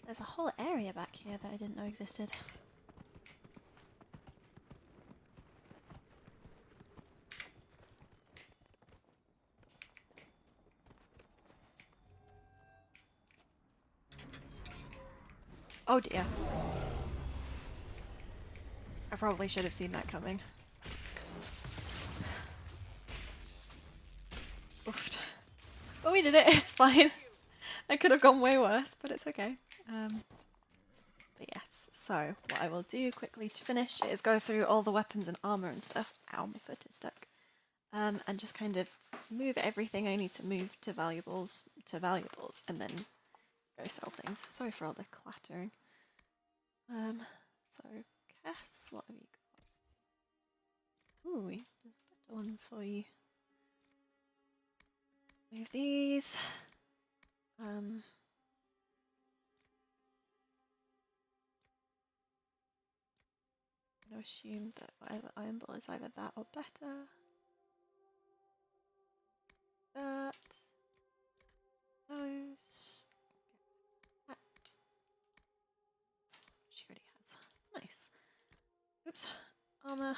There's a whole area back here that I didn't know existed. Oh dear. I probably should have seen that coming. Oofed. But we did it, it's fine. It could have gone way worse, but it's okay. But yes, so what I will do quickly to finish is go through all the weapons and armor and stuff. Ow, my foot is stuck. And just kind of move everything I need to move to valuables, and then go sell things. Sorry for all the clattering. So Cass, what have you got? Ooh, there's better ones for you. Move these. I'm gonna assume that whatever iron ball is either that or better. That. Those. That. She already has. Nice. Oops. Armor.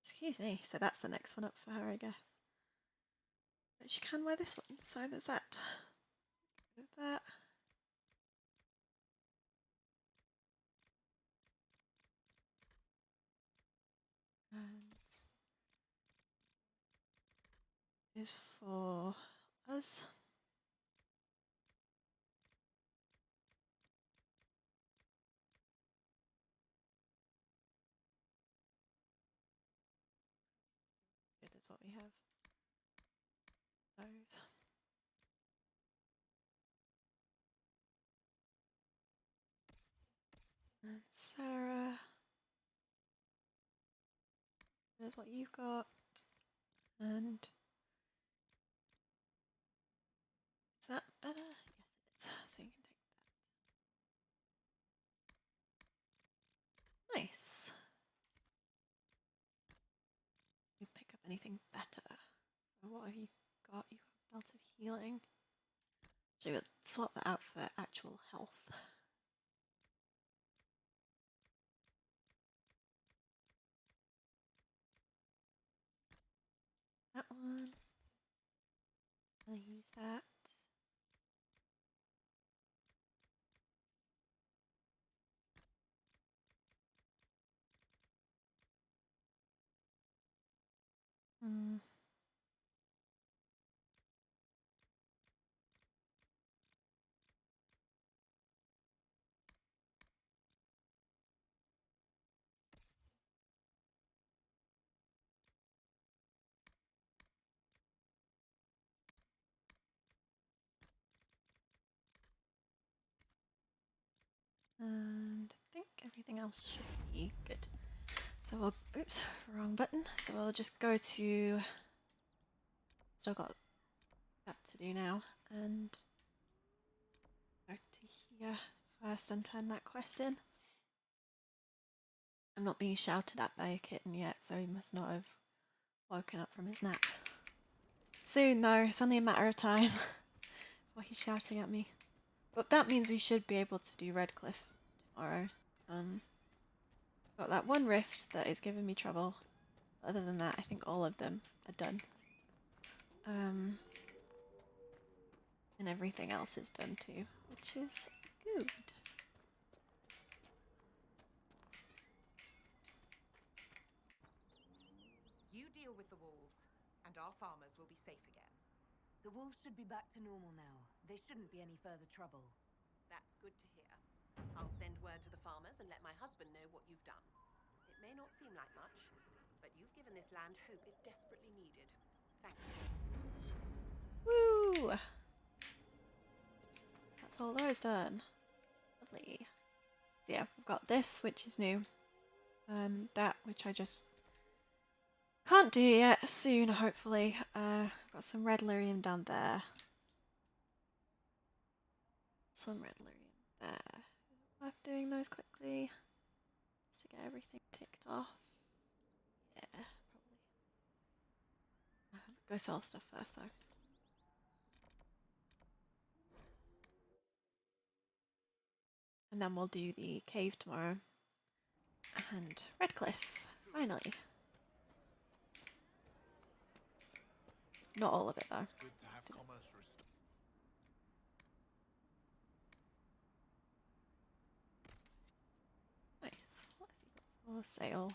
Excuse me. So that's the next one up for her, I guess. But she can wear this one, so there's that. With that. And is for us. Good is what we have. Those. And Sarah. There's what you've got. And is that better? Yes, it is. So you can take that. Nice. You pick up anything better. So what have you got? You've got Belt of Healing. So we'll swap that out for actual health. That one. I'll use that. And I think everything else should be good. So we'll, oops, wrong button. So we'll just go to, still got that to do now, and go to here first and turn that quest in. I'm not being shouted at by a kitten yet, so he must not have woken up from his nap. Soon though, it's only a matter of time before he's shouting at me. But that means we should be able to do Redcliffe tomorrow. Got that one rift that is giving me trouble. Other than that, I think all of them are done. And everything else is done too, which is good. You deal with the wolves, and our farmers will be safe again. The wolves should be back to normal now. They shouldn't be any further trouble. That's good to hear. I'll send word to the farmers and let my husband know what you've done. It may not seem like much, but you've given this land hope it desperately needed. Thank you. that's all those done. Lovely. So yeah, we've got this, which is new. That, which I just can't do yet, soon, hopefully. I've got some red lyrium down there. Some red lyrium there. Worth doing those quickly, just to get everything ticked off. Yeah, probably. Go sell stuff first, though. And then we'll do the cave tomorrow. And Redcliffe, finally. Not all of it, though. Good to have commerce restored. Nice. What has he got for sale?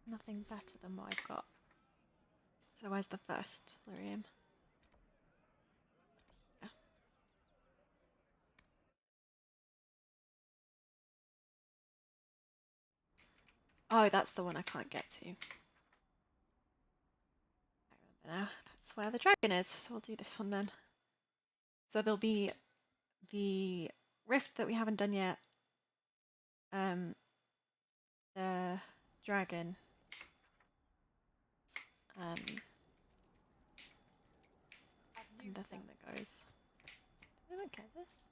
Nothing better than what I've got. So where's the first lyrium? Yeah. Oh, that's the one I can't get to. I remember now. That's where the dragon is, so we'll do this one then. So there'll be the rift that we haven't done yet. The dragon. And the thing that goes. I don't get this.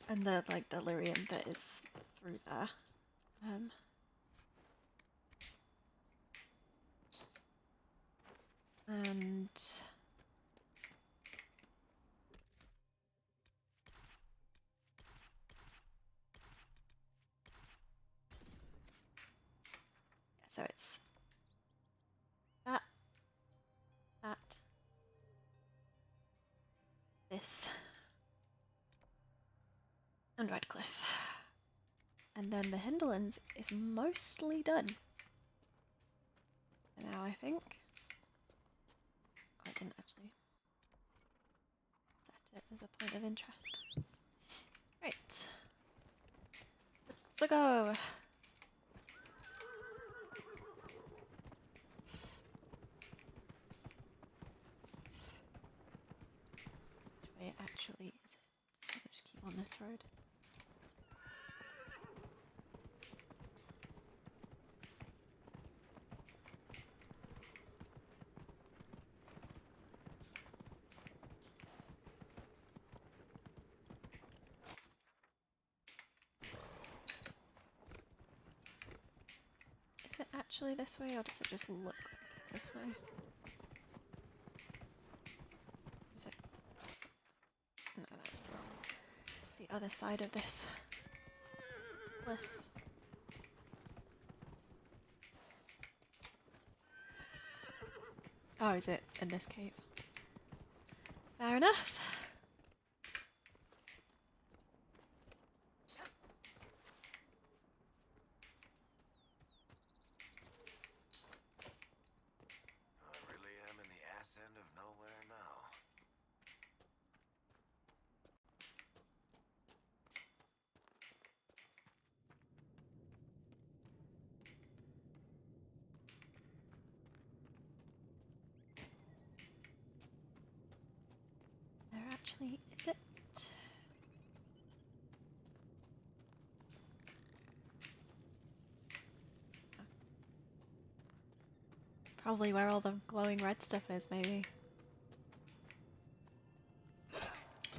And the lyrium that is through there. And so it's that, this, and Redcliffe. And then the Hinterlands is mostly done. Now I think. I didn't actually set it as a point of interest. Right. Let's go. Which way actually is it? I'll just keep on this road. Is it actually this way, or does it just look like it's this way? Is it? No, that's the other side of this cliff. Oh, is it in this cave? Fair enough. I really am in the ass end of nowhere now. Where actually is it? Probably where all the glowing red stuff is, maybe.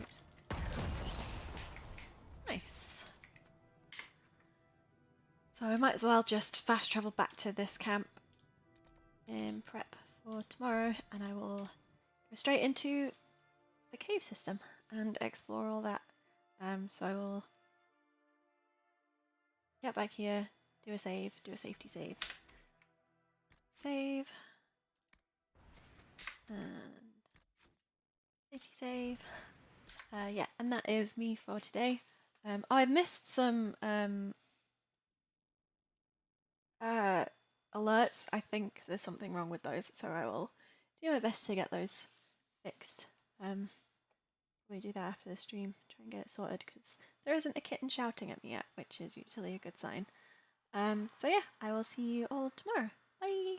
Oops. Nice. So I might as well just fast travel back to this camp in prep for tomorrow, and I will go straight into the cave system and explore all that. So I will get back here, do a safety save. Save. And safety save. Yeah, and that is me for today. I've missed some alerts. I think there's something wrong with those, so I will do my best to get those fixed. We do that after the stream, try and get it sorted, because there isn't a kitten shouting at me yet, which is usually a good sign. So yeah, I will see you all tomorrow. Bye! Bye.